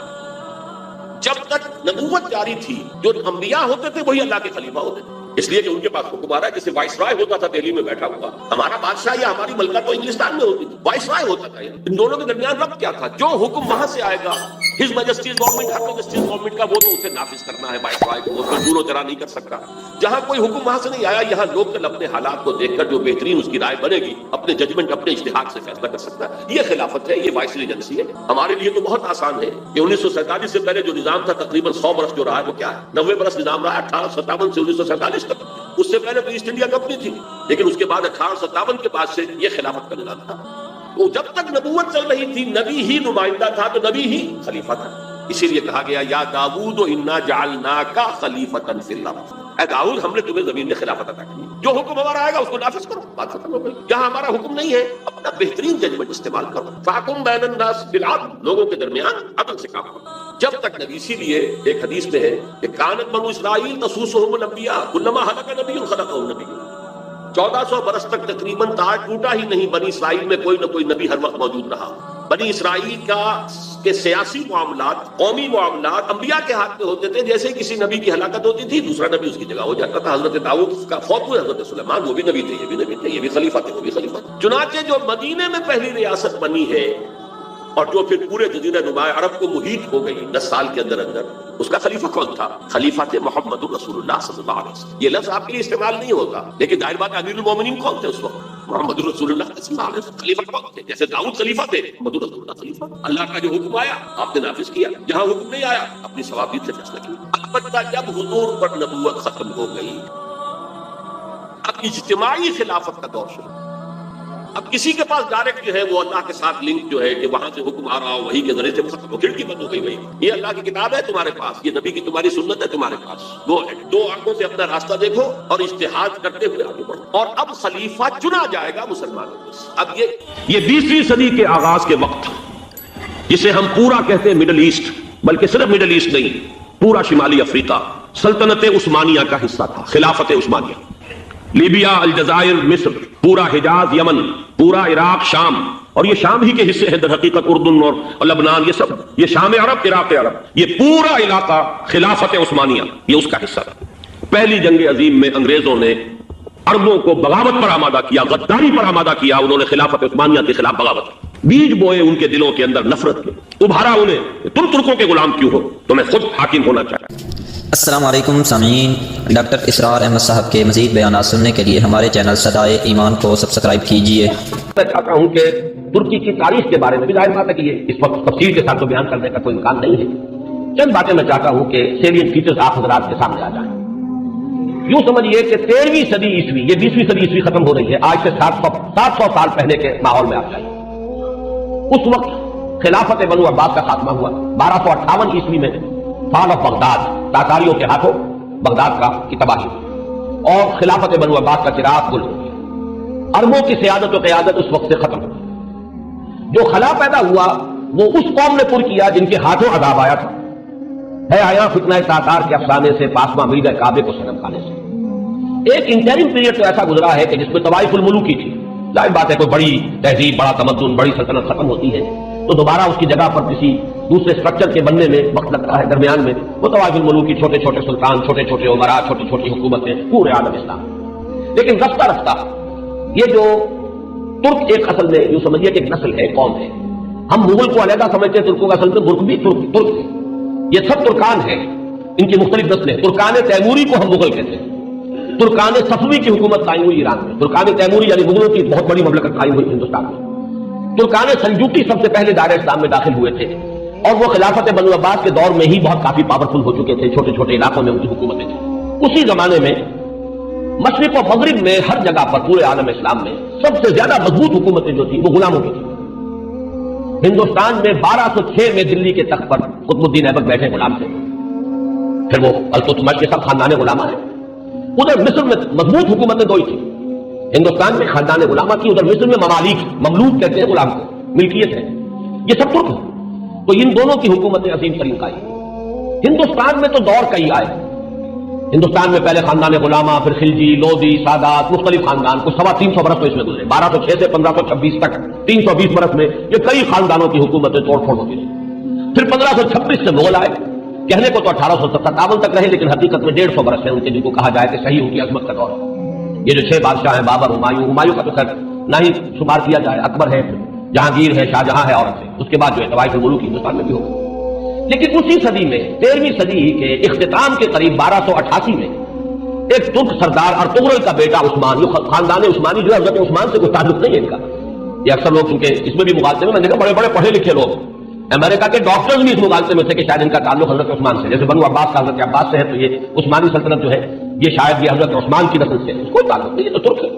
جب تک نبوت جاری تھی جو انبیاء ہوتے تھے وہی اللہ کے خلیفہ ہوتے تھے، اس لیے کہ ان کے پاس حکم آ رہا ہے۔ جیسے وائس رائے ہوتا تھا دہلی میں بیٹھا ہوا، ہمارا بادشاہ یا ہماری ملکہ تو انگلستان میں ہوتی تھی، وائس رائے ہوتا تھا۔ ان دونوں کے درمیان ربط کیا تھا، جو حکم وہاں سے آئے گا ہز میجسٹیز گورنمنٹ، ہر میجسٹیز گورنمنٹ کا، وہ تو اسے نافذ کرنا ہے وائس رائے کو، اس پر دور و چرا نہیں کر سکتا۔ جہاں کوئی حکم وہاں سے نہیں آیا، یہاں لوکل اپنے حالات کو دیکھ کر جو بہترین اس کی رائے بنے گی، اپنے ججمنٹ اپنے اجتہاد سے فیصلہ کر سکتا ہے۔ یہ خلافت ہے، یہ وائس ایجنسی ہے۔ ہمارے لیے تو بہت آسان ہے کہ 1947 سے پہلے جو نظام تھا تقریباً 100 برس جو رہا ہے وہ کیا ہے، 90 برس نظام رہا ہے 1857 سے 1947 تک۔ اس سے پہلے تو ایسٹ انڈیا کمپنی تھی، لیکن اس کے بعد 1857 کے بعد سے یہ خلافت کا نظام تھا۔ وہ جب تک نبوت چل رہی تھی نبی ہی نمائندہ تھا تو نبی ہی خلیفہ تھا۔ اسی لیے کہا گیا یا داؤد انا جعلناک خلیفۃ فی الارض، اے داؤد ہم نے تمہیں زمین میں خلافت عطا کی، جو حکم ہمارا آئے گا اس کو نافذ کرو، بات ختم ہو گئی۔ جہاں ہمارا حکم نہیں ہے اپنا بہترین ججمنٹ استعمال کرو، فاحکم بین الناس بالعدل، لوگوں کے درمیان عدل سے کام کرو۔ جب تک نبی، اسی لیے ایک حدیث میں ہے کہ کانت بنو اسرائیل تسوسہم الانبیاء کلما ہلک نبی خلقہ نبی، 1400 برس تک تقریباً تاج ٹوٹا ہی نہیں، بنی اسرائیل میں کوئی نہ کوئی نبی ہر وقت موجود رہا۔ بنی اسرائیل کے سیاسی معاملات، قومی معاملات انبیاء کے ہاتھ میں ہوتے تھے، جیسے کسی نبی کی ہلاکت ہوتی تھی دوسرا نبی اس کی جگہ ہو جاتا تھا۔ حضرت داؤد کا فوت ہوئے، حضرت سلیمان وہ بھی نبی تھے، یہ بھی نبی تھے، یہ بھی خلیفہ تھے، وہ بھی خلیفہ تھے۔ چنانچہ جو مدینے میں پہلی ریاست بنی ہے اور جو پھر پورے جزیرہ نما عرب کو محیط ہو گئی 10 سال کے اندر اندر، اس کا خلیفہ کون تھا؟ خلیفہ تھے محمد رسول اللہ صلی اللہ علیہ وسلم۔ یہ لفظ آپ کے لیے استعمال نہیں ہوگا، لیکن ظاہر بات امیر المومنین کون تھے اس وقت؟ محمد رسول اللہ صلی اللہ علیہ وسلم۔ خلیفہ کون تھے؟ جیسے داؤد خلیفہ تھے، محمد رسول اللہ خلیفہ۔ اللہ کا جو حکم آیا آپ نے نافذ کیا، جہاں حکم نہیں آیا اپنی ثوابیت سے فیصلہ کیا۔ البتہ جب حضور پر نبوت ختم ہو گئی، اب اجتماعی خلافت کا دور شروع۔ اب کسی کے پاس ڈائریکٹ جو ہے وہ اللہ کے ساتھ لنک جو ہے کہ وہاں سے حکم آ رہا ہو وہی کے ذریعے سے وہ ختم ہو، کھڑکی بند ہو گئی بھائی، یہ اللہ کی کتاب ہے تمہارے پاس، یہ نبی کی تمہاری سنت ہے تمہارے پاس، وہ 2 آنکھوں سے اپنا راستہ دیکھو اور اجتہاد کرتے ہوئے آگے بڑھو۔ اور اب خلیفہ چنا جائے گا مسلمانوں میں سے۔ اب یہ 20ویں صدی کے آغاز کے وقت، جسے ہم پورا کہتے ہیں مڈل ایسٹ، بلکہ صرف مڈل ایسٹ نہیں، پورا شمالی افریقہ سلطنت عثمانیہ کا حصہ تھا، خلافت عثمانیہ۔ لیبیا، الجزائر، مصر، پورا حجاز، یمن، پورا عراق، شام، اور یہ شام ہی کے حصے ہیں در حقیقت، اردن اور لبنان، یہ سب، یہ شام عرب، عراق عرب، یہ پورا علاقہ خلافت عثمانیہ یہ اس کا حصہ تھا۔ پہلی جنگ عظیم میں انگریزوں نے عربوں کو بغاوت پر آمادہ کیا، غداری پر آمادہ کیا، انہوں نے خلافت عثمانیہ کے خلاف بغاوت، بیج بوئے ان کے دلوں کے اندر نفرت کے، ابھارا انہیں تم ترکوں کے غلام کیوں ہو، تمہیں خود حاکم ہونا چاہیے۔ السلام علیکم سامعین، ڈاکٹر اسرار احمد صاحب کے مزید بیانات سننے کے لیے ہمارے چینل صدائے ایمان کو سبسکرائب کیجیے۔ میں چاہتا ہوں کہ ترکی کی تاریخ کے بارے میں بھی ظاہر بات ہے کہ یہ اس وقت تفصیل کے ساتھ تو بیان کرنے کا کوئی امکان نہیں ہے، چند باتیں میں چاہتا ہوں کہ سیلینٹ فیچرز آپ حضرات کے سامنے آ جائیں۔ یوں سمجھیے کہ 13ویں صدی عیسوی، یہ 20ویں صدی عیسوی ختم ہو رہی ہے، آج سے 700 سال پہلے کے ماحول میں آپ جائیں۔ اس وقت خلافت بنو عباس کا خاتمہ ہوا 1258 عیسوی میں، فال آف بغداد، تاتاریوں کے ہاتھوں بغداد کی تباہی، اور خلافت بنو عباس کا چراغ گل ہو گیا۔ عربوں کی سیادت و قیادت اس وقت سے ختم ہو گئی۔ جو خلا پیدا ہوا وہ اس قوم نے پر کیا جن کے ہاتھوں عذاب آیا تھا، ہے آیا فتنہ تاتار کے افسانے سے، پاسما مرید کعبے کو صنم کھانے سے۔ ایک انٹرم پیریڈ تو ایسا گزرا ہے کہ جس میں طوائف الملوک کی تھی، ظاہر بات ہے کوئی بڑی تہذیب، بڑا تمدن، بڑی سلطنت ختم ہوتی ہے تو دوبارہ اس کی جگہ پر کسی دوسرے سٹرکچر کے بننے میں وقت لگتا ہے، درمیان میں وہ طوائف الملوک کی چھوٹے چھوٹے سلطان، چھوٹے چھوٹے عمراء، چھوٹی چھوٹی حکومتیں پورے عالم اسلام۔ لیکن رفتہ رفتہ یہ جو ترک ایک اصل میں یوں سمجھیے کہ ایک نسل ہے، قوم ہے، ہم مغل کو علیحدہ سمجھتے ہیں، ترکوں کا اصل میں ترک بھی ترک ہے، یہ سب ترکان ہیں، ان کی مختلف نسلیں۔ ترکان تیموری کو ہم مغل کہتے ہیں۔ ترکان صفوی کی حکومت قائم ہوئی ایران میں، ترکان تیموری یعنی مغلوں کی بہت بڑی مملکت قائم ہوئی ہندوستان میں۔ ترکان سلجوقی سب سے پہلے دائرہ اسلام میں داخل ہوئے تھے، اور وہ خلافت بنو عباس کے دور میں ہی بہت کافی پاورفل ہو چکے تھے، چھوٹے چھوٹے علاقوں میں ان کی حکومتیں تھیں۔ اسی زمانے میں مشرق و مغرب میں ہر جگہ پر پورے عالم اسلام میں سب سے زیادہ مضبوط حکومتیں جو تھی وہ غلاموں کی تھی۔ ہندوستان میں 1206 میں دلی کے تخت پر قطب الدین ایبک بیٹھے غلام تھے، پھر وہ التمش کے سب خاندان غلامہ ہیں۔ ادھر مصر میں مضبوط حکومتیں دو ہی تھی، ہندوستان میں خاندان غلامہ کی، ادھر مصر میں ممالک، مملوک کہتے ہیں غلام کو، ملکیت ہے، یہ سب ترک ہے۔ تو ان دونوں کی حکومتیں عظیم ترین قائم۔ ہندوستان میں تو دور کئی آئے، ہندوستان میں پہلے خاندان غلامہ، پھر خلجی، لودھی، سادات، مختلف خاندان، کچھ 325 برس تو اس میں گزرے، 1206 سے 1526 تک 320 برس میں یہ کئی خاندانوں کی حکومتیں توڑ پھوڑ ہوتی رہی۔ پھر 1526 سے مغل آئے، کہنے کو تو 1857 تک رہے، لیکن حقیقت میں 150 برس ہے ان کے، جن کو کہا جائے کہ صحیح ان کی عظمت کا دور ہے۔ یہ جو 6 بادشاہ ہیں، بابر، ہمایوں کا تو خیر نہ ہی شمار کیا جائے، اکبر ہے، جہانگیر ہے، شاہجہاں ہے، اورنگزیب، اس کے بعد جو ہے طوائف الملوک ہندوستان میں بھی ہو۔ لیکن اسی صدی میں 13ویں صدی کے اختتام کے قریب 1288 میں ایک ترک سردار ارطغرل کا بیٹا عثمان، یہ خاندان عثمانی جو ہے حضرت عثمان سے کوئی تعلق نہیں ہے ان کا، یہ اکثر لوگ چونکہ اس میں بھی مغالطے میں نے دیکھا بڑے بڑے پڑھے لکھے لوگ، امریکہ کے ڈاکٹرز بھی اس مغالطے میں تھے کہ شاید ان کا تعلق حضرت عثمان سے، جیسے بنو عباس کا حضرت عباس سے ہے تو یہ عثمانی سلطنت جو ہے یہ شاید یہ حضرت عثمان کی نسل سے ہے، کوئی تعلق نہیں، یہ تو ترک ہے۔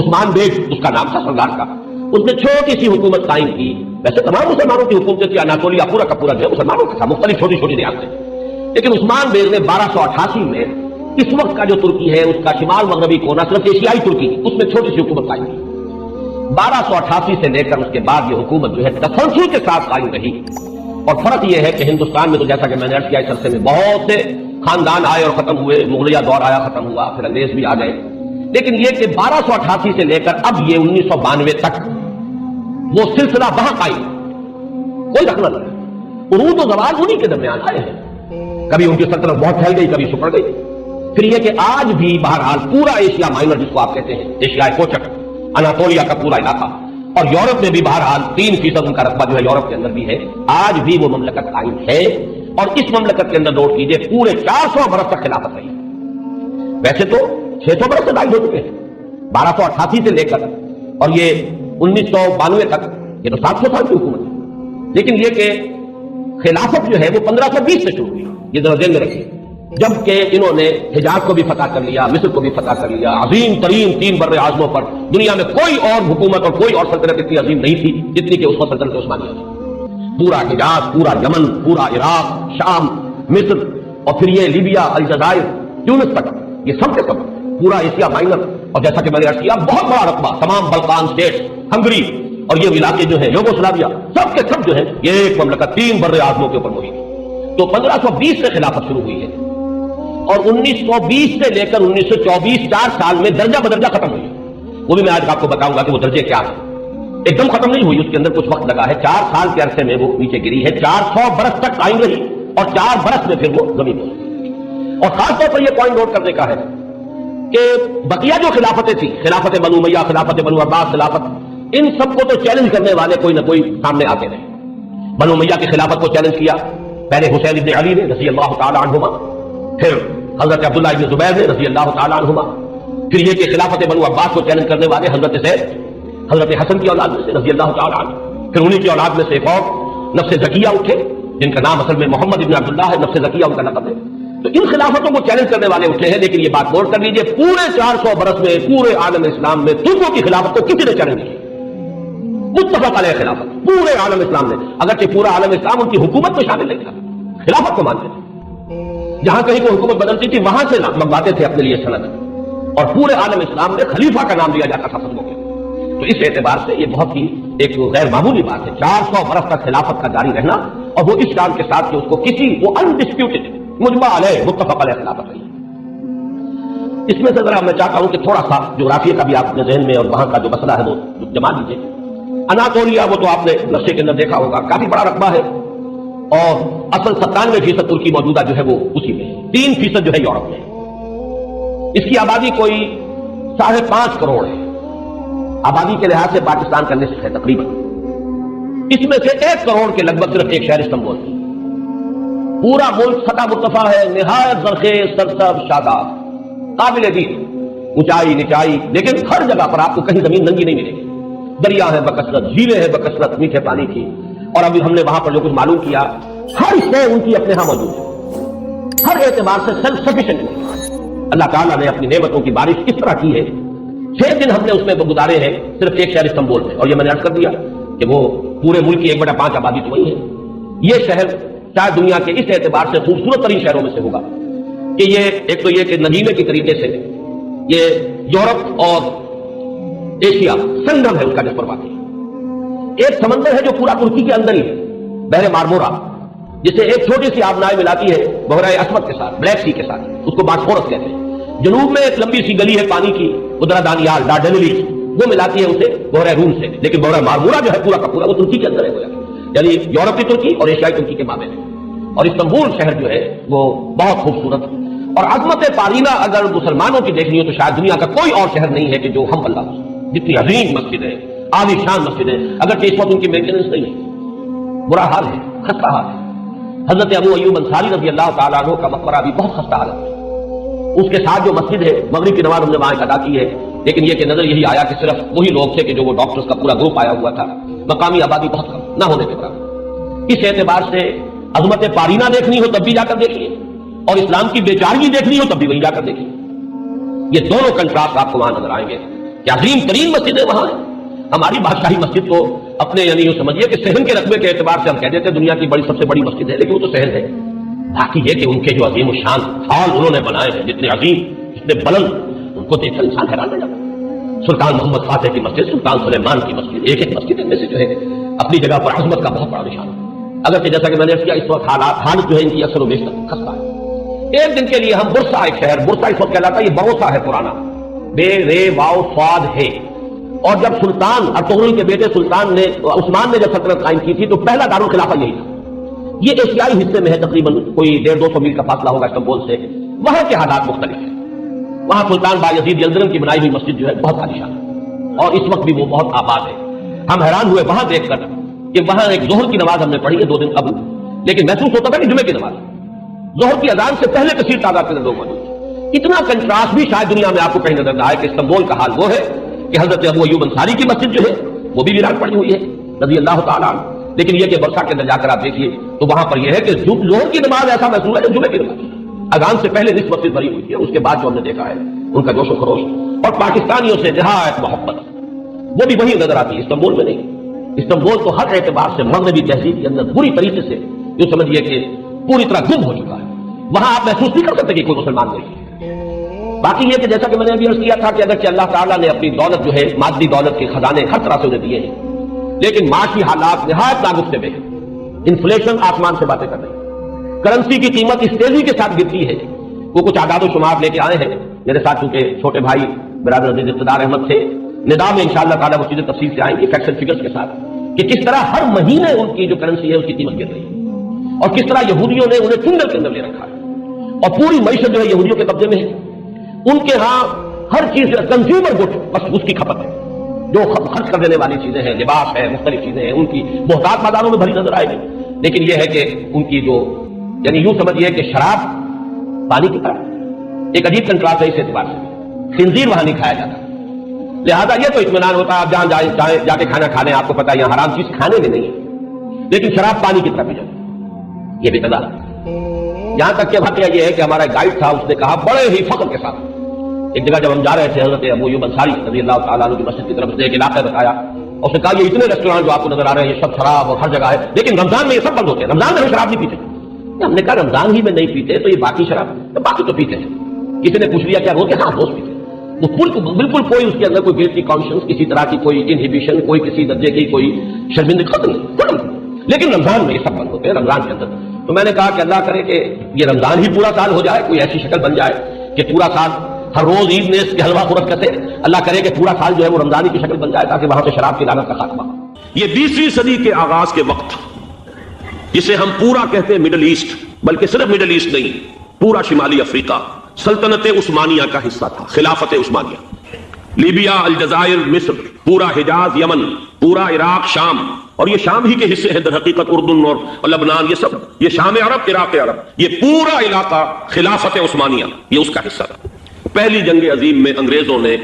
عثمان بیگ اس کا نام تھا سردار کا، اس نے چھوٹی سی حکومت قائم کی، ویسے تمام مسلمانوں کی حکومتیں تھی، اناطولیہ پورا کا پورا جو ہے مسلمانوں کا تھا، مختلف چھوٹی چھوٹی ریاستیں، لیکن عثمان بیگ نے 1288 میں اس وقت کا جو ترکی ہے اس کا شمال مغربی کونا، صرف ایشیائی ترکی، اس میں چھوٹی سی حکومت قائم کی۔ 1288 سے لے کر اس کے بعد یہ حکومت جو ہے تسلسل کے ساتھ قائم رہی، اور فرق یہ ہے کہ ہندوستان میں تو جیسا کہ میں نے عرض کیا اس عرصے میں بہت سے خاندان آئے اور ختم ہوئے، مغلیہ دور آیا ختم ہوا، پھر انگریز بھی آ گئے، لیکن یہ کہ 1288 سے لے کر اب یہ 1992 تک وہ سلسلہ وہاں قائم، کوئی دخل نہ ہے۔ عروج و زوال انہی کے درمیان آئے ہیں، کبھی ان کی سلطنت بہت پھیل گئی، کبھی سپڑ گئی۔ پھر یہ کہ آج بھی بہرحال پورا ایشیا مائنر جس کو آپ کہتے ہیں، ایشیائے کوچک، اناطولیہ کا پورا علاقہ، اور یورپ میں بھی بہرحال 3% ان کا رقبہ جو ہے یورپ کے اندر بھی ہے، آج بھی وہ مملکت قائم ہے، اور اس مملکت کے اندر نوٹ کیجئے پورے 400 برس تک خلافت رہی۔ ویسے تو 600 برس سے داخل ہو چکے ہیں 1288 سے لے کر، اور یہ 1992 تک یہ تو 700 سال کی حکومت ہے، لیکن یہ کہ خلافت جو ہے وہ 1520 سے شروع ہوئی، یہ ذرا ذہن میں رکھیے، جبکہ انہوں نے حجاز کو بھی فتح کر لیا، مصر کو بھی فتح کر لیا، عظیم ترین 3 بر اعظموں پر دنیا میں کوئی اور حکومت اور کوئی اور سلطنت اتنی عظیم نہیں تھی جتنی کہ اس وقت سلطنت عثمانیہ تھی۔ پورا حجاز، پورا یمن، پورا عراق، شام، مصر، اور پھر یہ لیبیا، الجزائر، تیونس تک، یہ سب کے سب پورا ایشیا مائنر، اور جیسا کہ میں نے عرض کیا بہت بڑا رقبہ، تمام بلقان اسٹیٹس، ہنگری اور یہ علاقے جو ہیں یوگوسلاویہ، سب کے سب جو ہے یہ ایک مملکت 3 بر اعظموں کے اوپر ہوئی تھی۔ تو 1520 سے خلافت شروع ہوئی ہے، اور 1920 سے لے کر 1924 4 سال میں درجہ بدرجہ ختم ہوئی، وہ بھی میں آج آپ کو بتاؤں گا کہ وہ درجے کیا ہیں۔ ایک دم ختم نہیں ہوئی، اس کے اندر کچھ وقت لگا ہے، 4 سال کے عرصے میں وہ نیچے گری ہے، 400 برس تک قائم رہی، اور 4 برس میں پھر وہ زمین ہوئی۔ اور خاص طور پر یہ پوائنٹ نوٹ کرنے کا ہے کہ بقیہ جو خلافتیں تھیں، خلافت بنو امیہ، خلافت بنو عباس، خلافت، ان سب کو تو چیلنج کرنے والے کوئی نہ کوئی سامنے آتے رہے۔ بنو امیہ کی خلافت کو چیلنج کیا پہلے حسین ابن علی نے رضی اللہ تعالی عنہما، پھر حضرت عبداللہ ابن زبیر نے رضی اللہ تعالی عنہما، پھر یہ کہ خلافت بنو عباس کو چیلنج کرنے والے حضرت زید، حضرت حسن کی اولاد میں سے رضی اللہ تعالی عنہ، پھر انہی کی اولاد میں سے ایک اور نفس زکیہ اٹھے جن کا نام اصل میں محمد ابن عبداللہ ہے، نفس زکیہ ان کا لقب ہے۔ تو ان خلافتوں کو چیلنج کرنے والے اٹھے ہیں، لیکن یہ بات نوٹ کر لیجئے پورے 400 برس میں پورے عالم اسلام میں ترکوں کی خلافت کو کسی نے چیلنج نہیں کیا، متفق علیہ خلافت پورے عالم اسلام نے، اگرچہ پورا عالم اسلام ان کی حکومت میں شامل نہیں تھا، خلافت کو مانتے تھے، جہاں کہیں کوئی حکومت بدلتی تھی وہاں سے منگواتے تھے اپنے لیے سند، اور پورے عالم اسلام میں خلیفہ کا نام دیا جاتا تھا سب کو۔ تو اس اعتبار سے یہ بہت ہی ایک غیر معمولی بات ہے، 400 برس تک خلافت کا جاری رہنا، اور وہ اس شان کے ساتھ کہ اس کو کسی وہ انڈسپیوٹڈ مجمع علیہ متفق علیہ خلافت رہی۔ اس میں سے ذرا میں چاہتا ہوں کہ تھوڑا سا جغرافیہ کا بھی آپ اپنے ذہن میں اور وہاں کا جو مسئلہ ہے وہ جما دیجیے۔ اناطولیہ وہ تو آپ نے نقشے کے اندر دیکھا ہوگا، کافی بڑا رقبہ ہے، اور اصل 97% ترکی موجودہ جو ہے وہ اسی میں ہے، 3% جو ہے یورپ میں ہے۔ اس کی آبادی کوئی 5.5 کروڑ ہے، آبادی کے لحاظ سے پاکستان کا نصف ہے تقریباً، اس میں سے 1 کروڑ کے لگ بھگ صرف ایک شہر استنبول ہے. پورا ملک سطح مرتفع ہے، نہایت زرخیز، سرسبز، شاداب، قابل دید، اونچائی نچائی، لیکن ہر جگہ پر آپ کو کہیں زمین ننگی نہیں ملے گی. دریا ہے بکثرت، جھیلیں ہیں بکثرت میٹھے پانی کی، اور ابھی ہم نے وہاں پر جو کچھ معلوم کیا، ہر شے ان کی اپنے ہاں موجود ہے، ہر اعتبار سے سیلف سفیشینٹ ہے. اللہ تعالیٰ نے اپنی نعمتوں کی بارش کس طرح کی ہے. 6 دن ہم نے اس میں گزارے ہیں صرف ایک شہر استنبول میں، اور یہ میں نے عرض کر دیا کہ وہ پورے ملک کی 1/5 آبادی تو وہی ہے. یہ شہر شاید دنیا کے اس اعتبار سے خوبصورت ترین شہروں میں سے ہوگا کہ یہ ایک تو یہ کہ نگینے کے طریقے سے یہ یورپ اور ایشیا سنگم ہے اس کا، جس پر واقع ایک سمندر ہے جو پورا ترکی کے اندر ہی ہے، بحر مارمورا، جسے ایک چھوٹی سی آبنائے ملاتی ہے بحیرہ اسود کے ساتھ، بلیک سی کے ساتھ، اس کو باسفورس کہتے ہیں. جنوب میں ایک لمبی سی گلی ہے پانی کی، ادرا دانیال ڈارڈنیلی، وہ ملاتی ہے اسے بحیرہ روم سے، لیکن بحیرہ مارمورا جو ہے پورا کا پورا وہ ترکی کے اندر ہے، یعنی یورپی ترکی اور ایشیائی ترکی کے مابین ہے. اور استنبول شہر جو ہے وہ بہت خوبصورت اور عظمت پارینہ اگر مسلمانوں کی دیکھنی ہو تو شاید دنیا کا کوئی اور شہر نہیں ہے کہ جو ہم اللہ جتنی عظیم مسجد ہے، عالی شان مسجد ہے، اگر اس وقت ان کی مینٹیننس نہیں ہے، برا حال ہے، خستہ حال ہے. حضرت ابو ایوب انصاری رضی اللہ تعالیٰ عنہ کا مقبرہ بھی بہت خستہ حالت ہے. اس کے ساتھ جو مسجد ہے، مغرب کی نماز ہم نے وہاں ادا کی ہے، لیکن یہ کہ نظر یہی آیا کہ صرف وہی لوگ تھے کہ جو وہ ڈاکٹرز کا پورا گروپ آیا ہوا تھا، مقامی آبادی بہت کم نہ ہونے کے برابر. اس اعتبار سے عظمت پارینہ دیکھنی ہو تب بھی جا کر دیکھیے، اور اسلام کی بیچارگی دیکھنی ہو تب بھی وہیں جا کر دیکھیے. یہ دونوں کنٹراسٹ آپ کو وہاں نظر آئیں گے کہ عظیم ترین مسجدیں وہاں ہیں. ہماری بادشاہی مسجد کو اپنے یعنی یوں سمجھیے کہ صحن کے رقبے کے اعتبار سے ہم کہہ دیتے ہیں دنیا کی سب سے بڑی مسجد ہے، لیکن وہ تو صحن ہے. باقی یہ کہ ان کے جو عظیم الشان ہال انہوں نے بنائے ہیں، جتنے عظیم جتنے بلند، ان کو دیکھ کر انسان حیران رہ جاتا ہے. سلطان محمد فاتح کی مسجد، سلطان سلیمان کی مسجد، ایک ایک مسجد ان میں سے جو ہے اپنی جگہ پر عظمت کا بہت بڑا نشان ہے. اگرچہ جیسا کہ میں نے کیا اس وقت حالت جو ہے ان کی اکثر و بیشتر خستہ ہے. ایک دن کے لیے ہم برسا، ایک شہر برسا اس وقت کہلاتا ہے، یہ بروسا ہے پرانا، بے رے واو صاد ہے. اور جب سلطان ارطغرل کے بیٹے سلطان نے عثمان نے جب سلطنت قائم کی تھی تو پہلا دارالخلافہ یہی تھا. یہ ایشیائی حصے میں ہے، تقریباً کوئی 150-200 میل کا فاصلہ ہوگا استنبول سے. وہاں کے حالات مختلف ہیں. وہاں سلطان بایزید یلدرم کی بنائی ہوئی مسجد جو ہے بہت عالیشان ہے، اور اس وقت بھی وہ بہت آباد ہے. ہم حیران ہوئے وہاں دیکھ کر کہ وہاں ایک ظہر کی نماز ہم نے پڑھی ہے 2 دن قبل، لیکن محسوس ہوتا تھا کہ جمعے کی نماز، ظہر کی اذان سے پہلے کثیر تعداد کے لوگ موجود ہیں. اتنا کنٹراسٹ بھی شاید دنیا میں آپ کو کہیں نظر نہ آئے کہ استنبول کا حال وہ ہے کہ حضرت ابو ایوب انصاری کی مسجد جو ہے وہ بھی ویران پڑی ہوئی ہے رضی اللہ تعالیٰ عنہ. لیکن یہ کہ برسا کے اندر جا کر آپ دیکھیے تو وہاں پر یہ ہے کہ ظہر کی نماز ایسا محسوس ہے کہ جمعے کی نماز اذان سے پہلے نصف مسجد بھری ہوئی ہے. اس کے بعد جو ہم نے دیکھا ہے ان کا جوش و خروش اور پاکستانیوں سے نہایت محبت وہ بھی وہی نظر آتی ہے، استنبول میں نہیں. استنبول تو ہر اعتبار سے مغربی تہذیب کے اندر بری طریقے سے جو سمجھیے کہ پوری طرح گم ہو چکا ہے. وہاں آپ محسوس نہیں کر سکتے کہ کوئی مسلمان نہیں ہے. باقی یہ کہ جیسا کہ میں نے ابھی عرض کیا تھا کہ اگرچہ اللہ تعالیٰ نے اپنی دولت جو ہے مادی دولت کے خزانے ہر طرح سے انہیں دیے ہیں، لیکن معاشی حالات نہایت ناگفتے میں ہیں. انفلیشن آسمان سے باتیں کر رہی ہے، کرنسی کی قیمت اس تیزی کے ساتھ گرتی ہے. وہ کچھ اعداد و شمار لے کے آئے ہیں میرے ساتھ، چونکہ چھوٹے بھائی برادر عزیز اقتدار احمد تھے. ندا میں انشاءاللہ تعالیٰ وہ چیزیں تفصیل سے آئیں گی فیکٹس اینڈ فگرز کے ساتھ کہ کس طرح ہر مہینے ان کی جو کرنسی ہے اس کی قیمت گر رہی ہے، اور کس طرح یہودیوں نے انہیں چنگل کے اندر لے رکھا ہے، اور پوری معیشت جو ہے یہودیوں کے قبضے میں ہے. ان کے ہاں ہر چیز کنزیومر گڈ بس اس کی کھپت ہے، جو خرچ کر دینے والی چیزیں ہیں، لباس ہے، مختلف چیزیں ہیں، ان کی محتاط بازاروں میں بھری نظر آئے گی. لیکن یہ ہے کہ ان کی جو یعنی یوں سمجھیے کہ شراب پانی کی طرح ایک عجیب کنٹراسٹ ہے. اس اعتبار سے خنزیر وہاں نہیں کھایا جاتا، لہذا یہ تو اطمینان ہوتا ہے آپ جہاں جا کے کھانا کھانے، آپ کو پتا ہے یہاں حرام چیز کھانے میں نہیں ہے، لیکن شراب پانی کی طرح پی جاتی. یہ بھی پتا. یہاں تک کہ واقعہ یہ ہے کہ ہمارا گائیڈ تھا، اس نے کہا بڑے ہی فخر کے ساتھ، ایک جگہ جب ہم جا رہے تھے حضرت ابو ایوب انصاری رضی اللہ تعالیٰ عنہ کی مسجد کی طرف سے ایک علاقہ بتایا، اور اس نے کہا یہ اتنے ریسٹورانٹ جو آپ کو نظر آ رہے ہیں یہ سب شراب اور ہر جگہ ہے، لیکن رمضان میں یہ سب بند ہوتے ہیں، رمضان میں ہم شراب نہیں پیتے. ہم نے کہا رمضان ہی میں نہیں پیتے تو یہ باقی شراب تو باقی تو پیتے ہیں. کسی نے پوچھ لیا کیا روز؟ ہاں روز پیتے. وہ بالکل کوئی اس کے اندر کوئی گلٹی کانشنس، کسی طرح کی کوئی انہیبیشن، کوئی کسی درجے کی کوئی شرمندگی ختم نہیں. لیکن رمضان میں یہ سب بند ہوتے ہیں رمضان کے اندر. تو میں نے کہا کہ اللہ کرے کہ یہ رمضان ہی پورا سال ہو جائے، کوئی ایسی شکل بن جائے کہ پورا سال ہر روز عید میں اس کے حلوہ خورت کرتے، اللہ کرے کہ پورا سال جو ہے وہ رمضانی کی شکل بن جائے تاکہ وہاں سے شراب کی لعنت کا خاتمہ. یہ 20ویں صدی کے آغاز کے وقت جسے ہم پورا کہتے ہیں مڈل ایسٹ، بلکہ صرف مڈل ایسٹ نہیں، پورا شمالی افریقہ سلطنت عثمانیہ کا حصہ تھا، خلافت عثمانیہ. لیبیا، الجزائر، مصر، پورا حجاز، یمن، پورا عراق، شام، اور یہ شام ہی کے حصے ہیں در حقیقت، اردن اور لبنان، یہ شام عرب، عراق عرب، یہ پورا علاقہ خلافت عثمانیہ یہ اس کا حصہ تھا۔ پہلی جنگ عظیم میں انگریزوں نے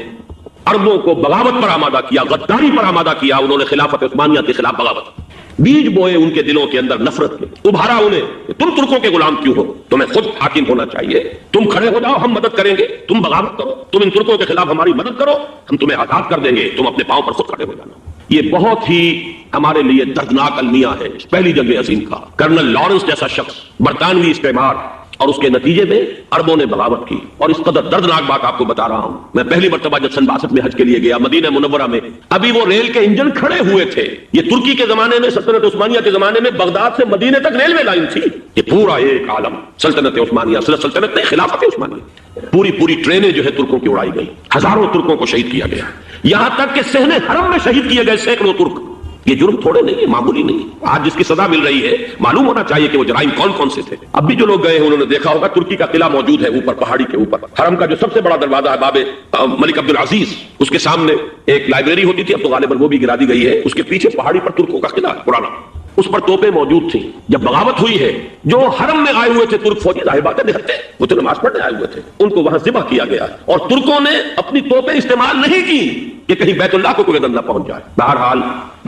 عربوں کو بغاوت پر آمادہ کیا، غداری پر آمادہ کیا، انہوں نے خلافت عثمانیہ کے خلاف بغاوت، بیج بوئے ان کے دلوں کے اندر نفرت کے، ابھارا انہیں، تم ترکوں کے غلام کیوں ہو، تمہیں خود حاکم ہونا چاہیے، تم کھڑے ہو جاؤ، ہم مدد کریں گے، تم بغاوت کرو، تم ان ترکوں کے خلاف ہماری مدد کرو، ہم تمہیں آزاد کر دیں گے، تم اپنے پاؤں پر خود کھڑے ہو جانا۔ یہ بہت ہی ہمارے لیے دردناک المیہ ہے اس پہلی جنگ عظیم کا۔ کرنل لارنس جیسا شخص، برطانوی استعمار، اور اس کے نتیجے میں عربوں نے بغاوت کی۔ اور اس قدر دردناک بات آپ کو بتا رہا ہوں، میں پہلی مرتبہ جب سن 62 میں حج کے لیے گیا مدینہ منورہ میں، ابھی وہ ریل کے انجن کھڑے ہوئے تھے۔ یہ ترکی کے زمانے میں، سلطنت عثمانیہ کے زمانے میں بغداد سے مدینے تک ریلوے لائن تھی۔ یہ پورا ایک عالم سلطنت عثمانیہ، سلطنت نہیں، خلافت عثمانیہ، پوری ٹرینیں جو ہے ترکوں کی اڑائی گئی، ہزاروں ترکوں کو شہید کیا گیا، یہاں تک کہ صحن حرم میں شہید کیے گئے سینکڑوں ترک۔ یہ جرم تھوڑے نہیں ہے، معمولی نہیں۔ آج جس کی سزا مل رہی ہے، معلوم ہونا چاہیے کہ وہ جرائم کون کون سے تھے۔ اب بھی جو لوگ گئے ہیں انہوں نے دیکھا ہوگا ترکی کا قلعہ موجود ہے اوپر پہاڑی کے اوپر، حرم کا جو سب سے بڑا دروازہ ہے باب ملک عبد العزیز، اس کے سامنے ایک لائبریری ہوتی تھی، اب تو غالباً وہ بھی گرا دی گئی ہے، اس کے پیچھے پہاڑی پر ترکوں کا قلعہ ہے پرانا، اس پر توپیں موجود تھیں۔ جب بغاوت ہوئی ہے، جو حرم میں آئے ہوئے تھے ترک فوجی، ظاہر بات ہے نہتے، وہ تو نماز پڑھنے آئے ہوئے تھے، ان کو وہاں ذبح کیا گیا، اور ترکوں نے اپنی توپیں استعمال نہیں کی کہ کہیں بیت اللہ کو کوئی نہ پہنچ جائے۔ بہرحال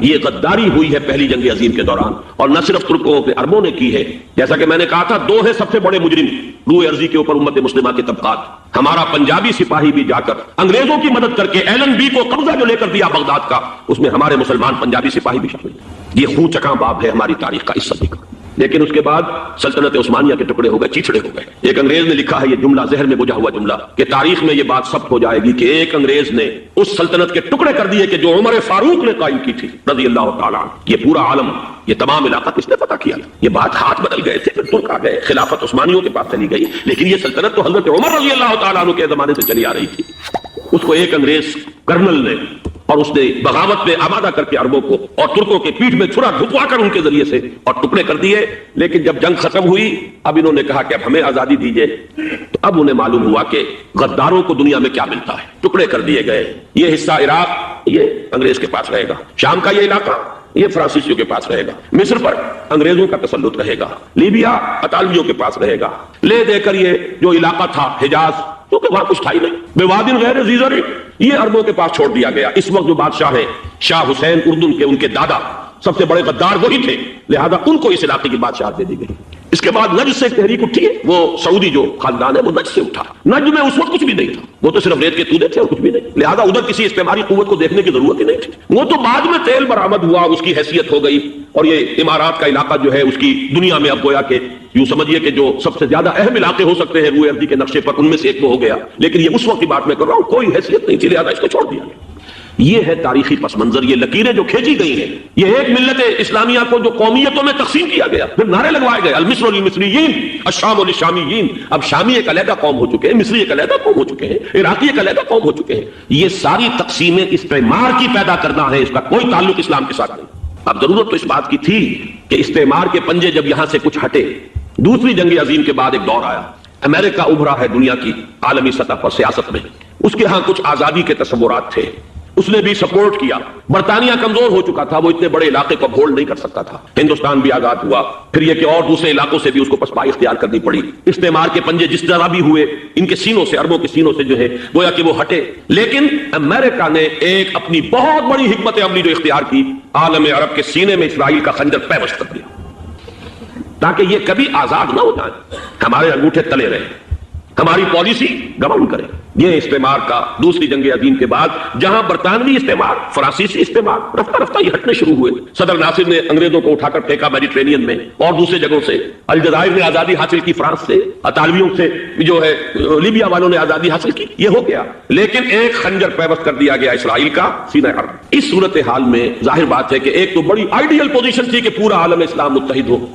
یہ غداری ہوئی ہے پہلی جنگ عظیم کے دوران، اور نہ صرف ترکوں کے، عربوں نے کی ہے۔ جیسا کہ میں نے کہا تھا، دو ہے سب سے بڑے مجرم روئے ارضی کے اوپر امت مسلمہ کے طبقات۔ ہمارا پنجابی سپاہی بھی جا کر انگریزوں کی مدد کر کے ایلن بی کو قبضہ جو لے کر دیا بغداد کا، اس میں ہمارے مسلمان پنجابی سپاہی بھی شامل ہیں۔ یہ خون چکاں باب ہے ہماری تاریخ کا اس صدی کا۔ لیکن اس کے بعد سلطنت عثمانیہ کے ٹکڑے ہو گئے، چیچڑے ہو گئے۔ ایک انگریز نے لکھا ہے یہ جملہ، ذہن میں بجھا ہوا جملہ، کہ تاریخ میں یہ بات ثبت ہو جائے گی کہ ایک انگریز نے اس سلطنت کے ٹکڑے کر دیے کہ جو عمر فاروق نے قائم کی تھی رضی اللہ تعالیٰ عنہ۔ یہ پورا عالم، یہ تمام علاقہ کس نے فتح کیا؟ یہ بات ہاتھ بدل گئے تھے، پھر ترک آ گئے، خلافت عثمانیوں کے پاس چلی گئی، لیکن یہ سلطنت تو حضرت عمر رضی اللہ تعالیٰ عنہ کے زمانے سے چلی آ رہی تھی۔ اس کو ایک انگریز کرنل نے، اور اس نے بغاوت میں آمادہ کر کے عربوں کو اور ترکوں کے پیٹھ میں چھرا ڈھکوا کر ان کے ذریعے سے اور ٹکڑے کر دیے۔ لیکن جب جنگ ختم ہوئی، اب انہوں نے کہا کہ اب ہمیں آزادی دیجیے، تو اب انہیں معلوم ہوا کہ غداروں کو دنیا میں کیا ملتا ہے، ٹکڑے کر دیے گئے۔ یہ حصہ عراق یہ انگریز کے پاس رہے گا، شام کا یہ علاقہ یہ فرانسیسیوں کے پاس رہے گا، مصر پر انگریزوں کا تسلط رہے گا، لیبیا اطالویوں کے پاس رہے گا، لے دے کر یہ جو علاقہ تھا حجاز، کیونکہ وہاں کچھ تھا ہی نہیں، بوادن غیر ذی زرع، یہ عربوں کے پاس چھوڑ دیا گیا۔ اس وقت جو بادشاہ ہیں شاہ حسین اردن کے، ان کے دادا سب سے بڑے غدار وہی تھے، لہذا ان کو اس علاقے کی بادشاہت دے دی گئی۔ اس کے بعد نجد سے ایک تحریک اٹھی ہے، وہ سعودی جو خاندان ہے وہ نجد سے اٹھا۔ نجد میں اس وقت کچھ بھی نہیں تھا، وہ تو صرف ریت کے تودے تھے اور کچھ بھی نہیں، لہذا ادھر کسی استعماری قوت کو دیکھنے کی ضرورت ہی نہیں تھی۔ وہ تو بعد میں تیل برآمد ہوا، اس کی حیثیت ہو گئی، اور یہ امارات کا علاقہ جو ہے اس کی دنیا میں اب گویا کہ یوں سمجھیے کہ جو سب سے زیادہ اہم علاقے ہو سکتے ہیں روئے ارضی کے نقشے پر، ان میں سے ایک وہ ہو گیا، لیکن یہ اس وقت کی بات میں کر رہا ہوں، کوئی حیثیت نہیں تھی، لہذا اس کو چھوڑ دیا گیا۔ یہ ہے تاریخی پس منظر، یہ لکیریں جو کھینچی گئی ہیں، یہ ایک ملت اسلامیہ کو جو قومیتوں میں تقسیم کیا گیا، پھر نعرے لگوائے گئے المصر للمصریین الشام للشامیین۔ اب شامی ایک علیحدہ قوم ہو چکے ہیں، مصری ایک علیحدہ قوم ہو چکے ہیں، عراقی ایک علیحدہ قوم ہو چکے ہیں۔ یہ ساری تقسیمیں استعمار کی پیدا کرنا ہے، اس کا کوئی تعلق اسلام کے ساتھ نہیں۔ اب ضرورت تو اس بات کی تھی کہ استعمار کے پنجے جب یہاں سے کچھ ہٹے، دوسری جنگ عظیم کے بعد ایک دور آیا، امریکہ ابھرا ہے دنیا کی عالمی سطح پر سیاست میں، اس کے ہاں کچھ آزادی کے تصورات تھے، اس نے بھی سپورٹ کیا۔ برطانیہ کمزور ہو چکا تھا، وہ اتنے بڑے علاقے کو ہولڈ نہیں کر سکتا تھا، ہندوستان بھی آزاد ہوا، پھر یہ کہ اور دوسرے علاقوں سے بھی اس کو پسپائی اختیار کرنی پڑی۔ استعمار کے پنجے جس طرح بھی ہوئے، ان کے سینوں سے، عربوں کے سینوں سے جو ہے گویا کہ وہ ہٹے، لیکن امریکہ نے ایک اپنی بہت بڑی حکمت عملی جو اختیار کی، عالم عرب کے سینے میں اسرائیل کا خنجر پیوست کر دیا، تاکہ یہ کبھی آزاد نہ ہو جائیں، ہمارے انگوٹھے تلے رہے، ہماری پالیسی گمن کرے۔ یہ استعمار کا دوسری جنگ عظیم کے بعد جہاں برطانوی استعمار، فرانسیسی استعمار رفتہ رفتہ یہ ہٹنے شروع ہوئے۔ صدر ناصر نے انگریزوں کو اٹھا کر پھینکا میڈیٹرینین میں اور دوسرے جگہوں سے، الجزائر نے آزادی حاصل کی فرانس سے، اطالویوں سے جو ہے لیبیا والوں نے آزادی حاصل کی، یہ ہو گیا، لیکن ایک خنجر پیوست کر دیا گیا اسرائیل کا سینہ عرب۔ اس صورتحال میں ظاہر بات ہے کہ ایک تو بڑی آئیڈیل پوزیشن تھی کہ پورا عالم اسلام متحد ہو،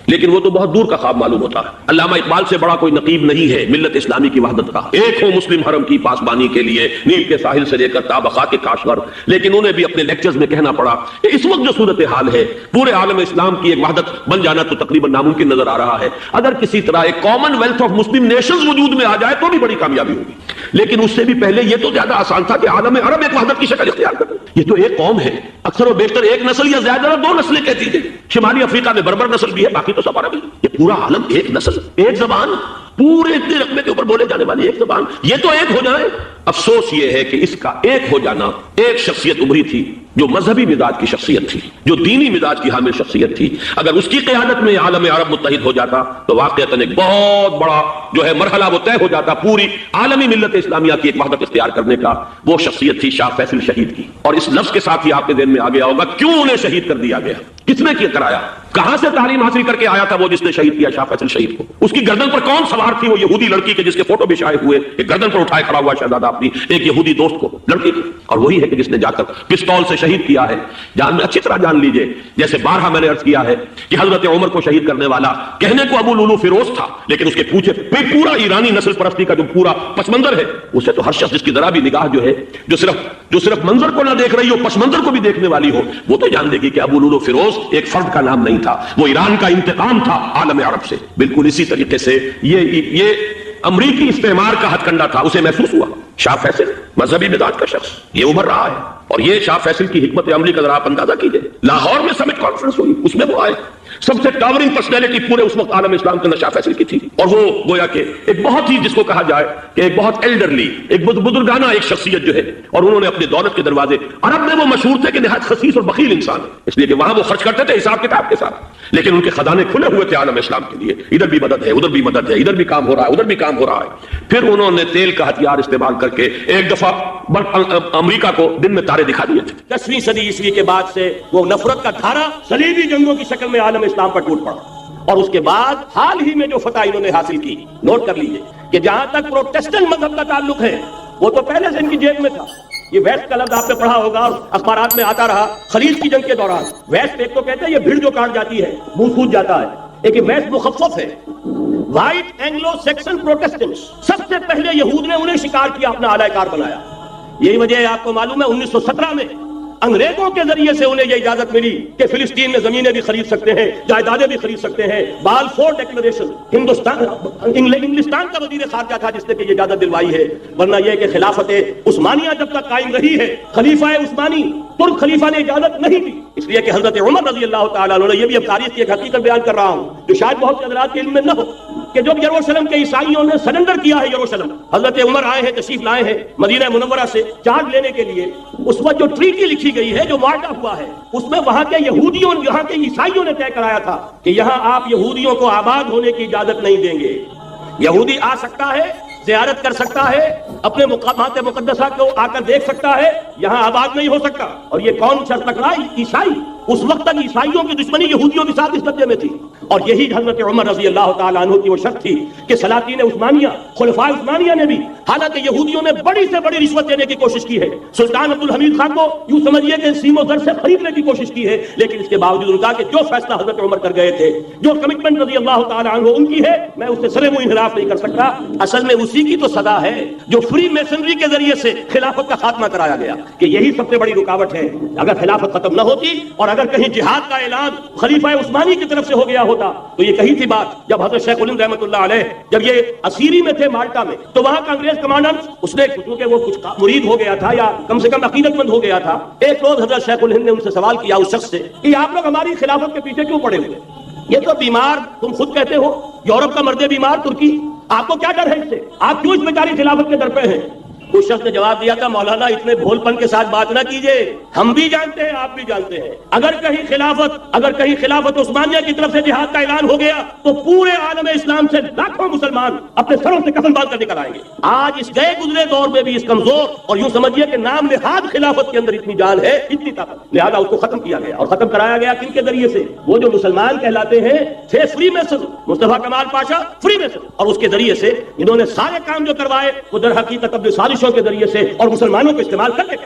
لیکن وہ تو بہت دور کا خواب معلوم ہوتا ہے۔ علامہ اقبال سے بڑا کوئی نقیب نہیں ہے ملت اسلامی کی وحدت کا، ایک ہو مسلم حرم کی پاسبانی کے لیے نیل کے ساحل سے لے کر تابخا کے کاشور، لیکن انہیں بھی اپنے لیکچرز میں کہنا پڑا کہ اس وقت جو صورتحال ہے پورے عالم اسلام کی ایک وحدت بن جانا تو تقریباً ناممکن نظر آ رہا ہے۔ اگر کسی طرح ایک common wealth of Muslim nations وجود میں آ جائے تو بھی بڑی کامیابی ہوگی، لیکن اس سے بھی پہلے یہ تو زیادہ آسان تھا کہ عالم عرب ایک وحدت کی شکل اختیار کرے۔ یہ تو ایک قوم ہے، اکثر و بیشتر ایک نسل یا زیادہ 2 نسلیں کہتی تھی. شمالی افریقہ میں بربر نسل بھی ہے، باقی تو سب عربی. یہ پورا عالم ایک نسل، ایک زبان، پورے اتنے رقبے کے اوپر بولے جانے والی ایک زبان، یہ تو ایک ہو جائے. افسوس یہ ہے کہ اس کا ایک ہو جانا، ایک شخصیت ابھری تھی جو مذہبی مزاج کی شخصیت تھی، جو دینی مزاج کی حامل شخصیت تھی. اگر اس کی قیادت میں عالم عرب متحد ہو جاتا تو واقعتاً ایک بہت بڑا جو ہے مرحلہ وہ طے ہو جاتا پوری عالمی ملت اسلامیہ کی ایک وحدت اختیار کرنے کا. وہ شخصیت تھی شاہ فیصل شہید کی. اور اس لفظ کے ساتھ ہی آپ کے ذہن میں آ گیا ہوگا کیوں انہیں شہید کر دیا گیا، کس نے کیا کرایا، کہاں سے تعلیم حاصل کر کے آیا تھا وہ جس نے شہید کیا شاہ فیصل شہید کو. اس کی گردن پر کون سوار تھی، وہ یہودی لڑکی کے جس کے فوٹو بھی شائع ہوئے، ایک گردن پر اٹھائے کھڑا ہوا شہزادہ اپنی ایک یہودی دوست کو، لڑکی کو. اور وہی ہے کہ جس نے جا کر پستول سے شہید کیا ہے. جان میں اچھی طرح جان لیجئے، جیسے بارہا میں نے عرض کیا ہے کہ حضرت عمر کو شہید کرنے والا کہنے کو ابو لولو فیروز تھا، لیکن اس کے پیچھے پورا ایرانی نسل پرستی کا جو پورا پس منظر ہے، اسے تو ہر شخص جس کی ذرا بھی نگاہ جو ہے جو صرف منظر کو نہ دیکھ رہی ہو، پس منظر کو بھی دیکھنے والی ہو، وہ تو جان دے گی کہ ابو لولو فیروز ایک فرد کا نام نہیں تھا، وہ ایران کا انتقام تھا عالم عرب سے. بالکل اسی طریقے سے یہ امریکی استعمار کا ہتھ کنڈا تھا، اسے محسوس ہوا. شاہ فیصل مذہبی مزاج کا شخص یہ ابھر رہا ہے. اور یہ شاہ فیصل کی حکمت عملی کا ذرا آپ اندازہ کیجئے. لاہور میں سمٹ کانفرنس ہوئی، اس میں وہ آئے، سب سے ٹاورنگ پرسنالٹی پورے اس وقت عالم اسلام کے اندر شاہ فیصل کی تھی. اور وہ گویا کہ ایک بہت ہی جس کو کہا جائے کہ ایک بہت ایلڈرلی، ایک بزرگانہ ایک شخصیت جو ہے. اور انہوں نے اپنے دولت کے دروازے، عرب میں وہ مشہور تھے کہ نہایت خسیس اور بخیل انسان ہے، اس لیے کہ وہاں وہ خرچ کرتے تھے حساب کتاب کے ساتھ، لیکن ان کے خزانے کھلے ہوئے تھے عالم اسلام کے لیے. ادھر بھی مدد ہے، ادھر بھی مدد ہے، ادھر بھی کام ہو رہا ہے، ادھر بھی کام ہو رہا ہے. پھر انہوں نے تیل کا ہتھیار استعمال کر کے ایک دفعہ امریکہ کو دن میں تارے دکھا دیے تھے. 10ویں صدی عیسوی کے بعد سے وہ نفرت کا دھارا صلیبی جنگوں کی شکل میں عالم اسلام پر ٹوٹ پڑا. اور اس کے بعد حال ہی میں جو فتح انہوں نے حاصل کی، نوٹ کر لیجئے کہ جہاں تک پروٹیسٹنٹ مذہب کا تعلق ہے وہ تو پہلے سے ان کی جیب میں تھا. یہ ویسٹ کا لفظ آپ نے پڑھا ہوگا اور اخبارات میں آتا رہا. خلیج کی جنگ کے دوران ویسٹ ایک تو کہتے ہیں یہ بھیڑ جو کاٹ جاتی ہے، منہ پھوٹ جاتا ہے، ایک ویسٹ مخفف ہے. وائٹ اینگلو سیکسن پروٹیسٹنٹس سب سے پہلے یہود نے انہیں شکار کیا، اپنا اعلی کار بنایا. یہی وجہ ہے آپ کو معلوم ہے 1917 میں انگریزوں کے ذریعے سے انہیں یہ اجازت ملی کہ فلسطین میں زمینیں بھی خرید سکتے ہیں، جائیدادیں بھی خرید سکتے ہیں. بالفور ڈیکلریشن، انگلستان کا وزیر خارجہ تھا جس نے کہ یہ اجازت دلوائی ہے. ورنہ یہ کہ خلافت عثمانیہ جب تک قائم رہی ہے، خلیفہ عثمانی ترک خلیفہ نے اجازت نہیں دی. اس لیے کہ حضرت عمر رضی اللہ تعالیٰ عنہ، یہ بھی اب تاریخ کی ایک حقیقت بیان کر رہا ہوں جو شاید بہت سے حضرات کے علم میں نہ ہو، کہ جب یروشلم کے عیسائیوں نے سرنڈر کیا ہے یروشلم، حضرت عمر آئے ہیں، تشریف لائے ہیں مدینہ منورہ سے چارج لینے کے لیے. اس وقت جو ٹریٹی لکھی گئی ہے، جو معاہدہ ہوا ہے، اس میں وہاں کے یہودیوں، یہاں کے عیسائیوں نے طے کرایا تھا کہ یہاں آپ یہودیوں کو آباد ہونے کی اجازت نہیں دیں گے. یہودی آ سکتا ہے، زیارت کر سکتا ہے، اپنے مقامات مقدسہ کو آ کر دیکھ سکتا ہے، یہاں آباد نہیں ہو سکتا. اور یہ کون شرط رکھ رہا ہے؟ عیسائی. اس وقت تک عیسائیوں کی دشمنی یہودیوں کے ساتھ اس درجے میں تھی. اور یہی حضرت عمر رضی اللہ تعالیٰ عنہ کی وہ شرط تھی کہ سلاطین عثمانیہ، خلفاء عثمانیہ نے بھی، حالانکہ یہودیوں نے بڑی سے بڑی رشوت دینے کی کوشش کی ہے، سلطان عبدالحمید خان کو یوں سمجھیے کہ سیم و زر سے خریدنے کی کوشش کی ہے، لیکن اس کے باوجود ان کا کہ جو فیصلہ حضرت عمر کر گئے تھے، جو کمٹمنٹ رضی اللہ تعالیٰ عنہ ان کی ہے، میں اس سے سرے منہ انحراف نہیں کر سکتا. اصل میں اسی کی تو صدا ہے جو فری میسنری کے ذریعے سے خلافت کا خاتمہ کرایا گیا، کہ یہی سب سے بڑی رکاوٹ ہے. اگر خلافت ختم نہ ہوتی اور اگر کہیں جہاد کا اعلان خلیفہ عثمانی کی طرف سے ہو گیا ہوتا تو یہ کہی تھی بات. جب حضرت شیخ الہند رحمۃ اللہ علیہ جب یہ اسیری میں تھے مالٹا میں، تو وہاں کا انگریز کمانڈر، اس نے کیونکہ وہ کچھ مرید ہو گیا تھا یا کم سے کم عقیدت مند ہو گیا تھا، ایک روز حضرت شیخ الہند نے ان سے سوال کیا اس شخص سے کہ آپ لوگ ہماری خلافت کے پیچھے کیوں پڑے ہوئے؟ یہ تو بیمار، تم خود کہتے ہو یورپ کا مرد بیمار ترکی، آپ کو کیا ڈر ہے اس سے؟ آپ کیوں اس بیچاری خلافت کے در پہ ہیں؟ اس شخص نے جواب دیا تھا، مولانا اتنے بھول پن کے ساتھ بات نہ کیجئے، ہم بھی جانتے ہیں، آپ بھی جانتے ہیں، اگر کہیں خلافت عثمانیہ کی طرف سے جہاد کا اعلان ہو گیا تو پورے عالم اسلام سے لاکھوں مسلمان اپنے سروں سے کفن باندھ کر نکل آئیں گے. آج اس گئے گزرے دور میں بھی اس کمزور اور یوں سمجھیے کہ نام نہاد خلافت کے اندر اتنی جان ہے، اتنی طاقت، لہذا اس کو ختم کیا گیا. اور ختم کرایا گیا کن کے ذریعے سے؟ وہ جو مسلمان کہلاتے ہیں تھے فری میسن، مصطفیٰ کمال پاشا فری میسن، اور اس کے ذریعے سے انہوں نے سارے کام جو کروائے وہ در حقیقت اپنے سازشوں کے ذریعے سے اور مسلمانوں کو استعمال کر کے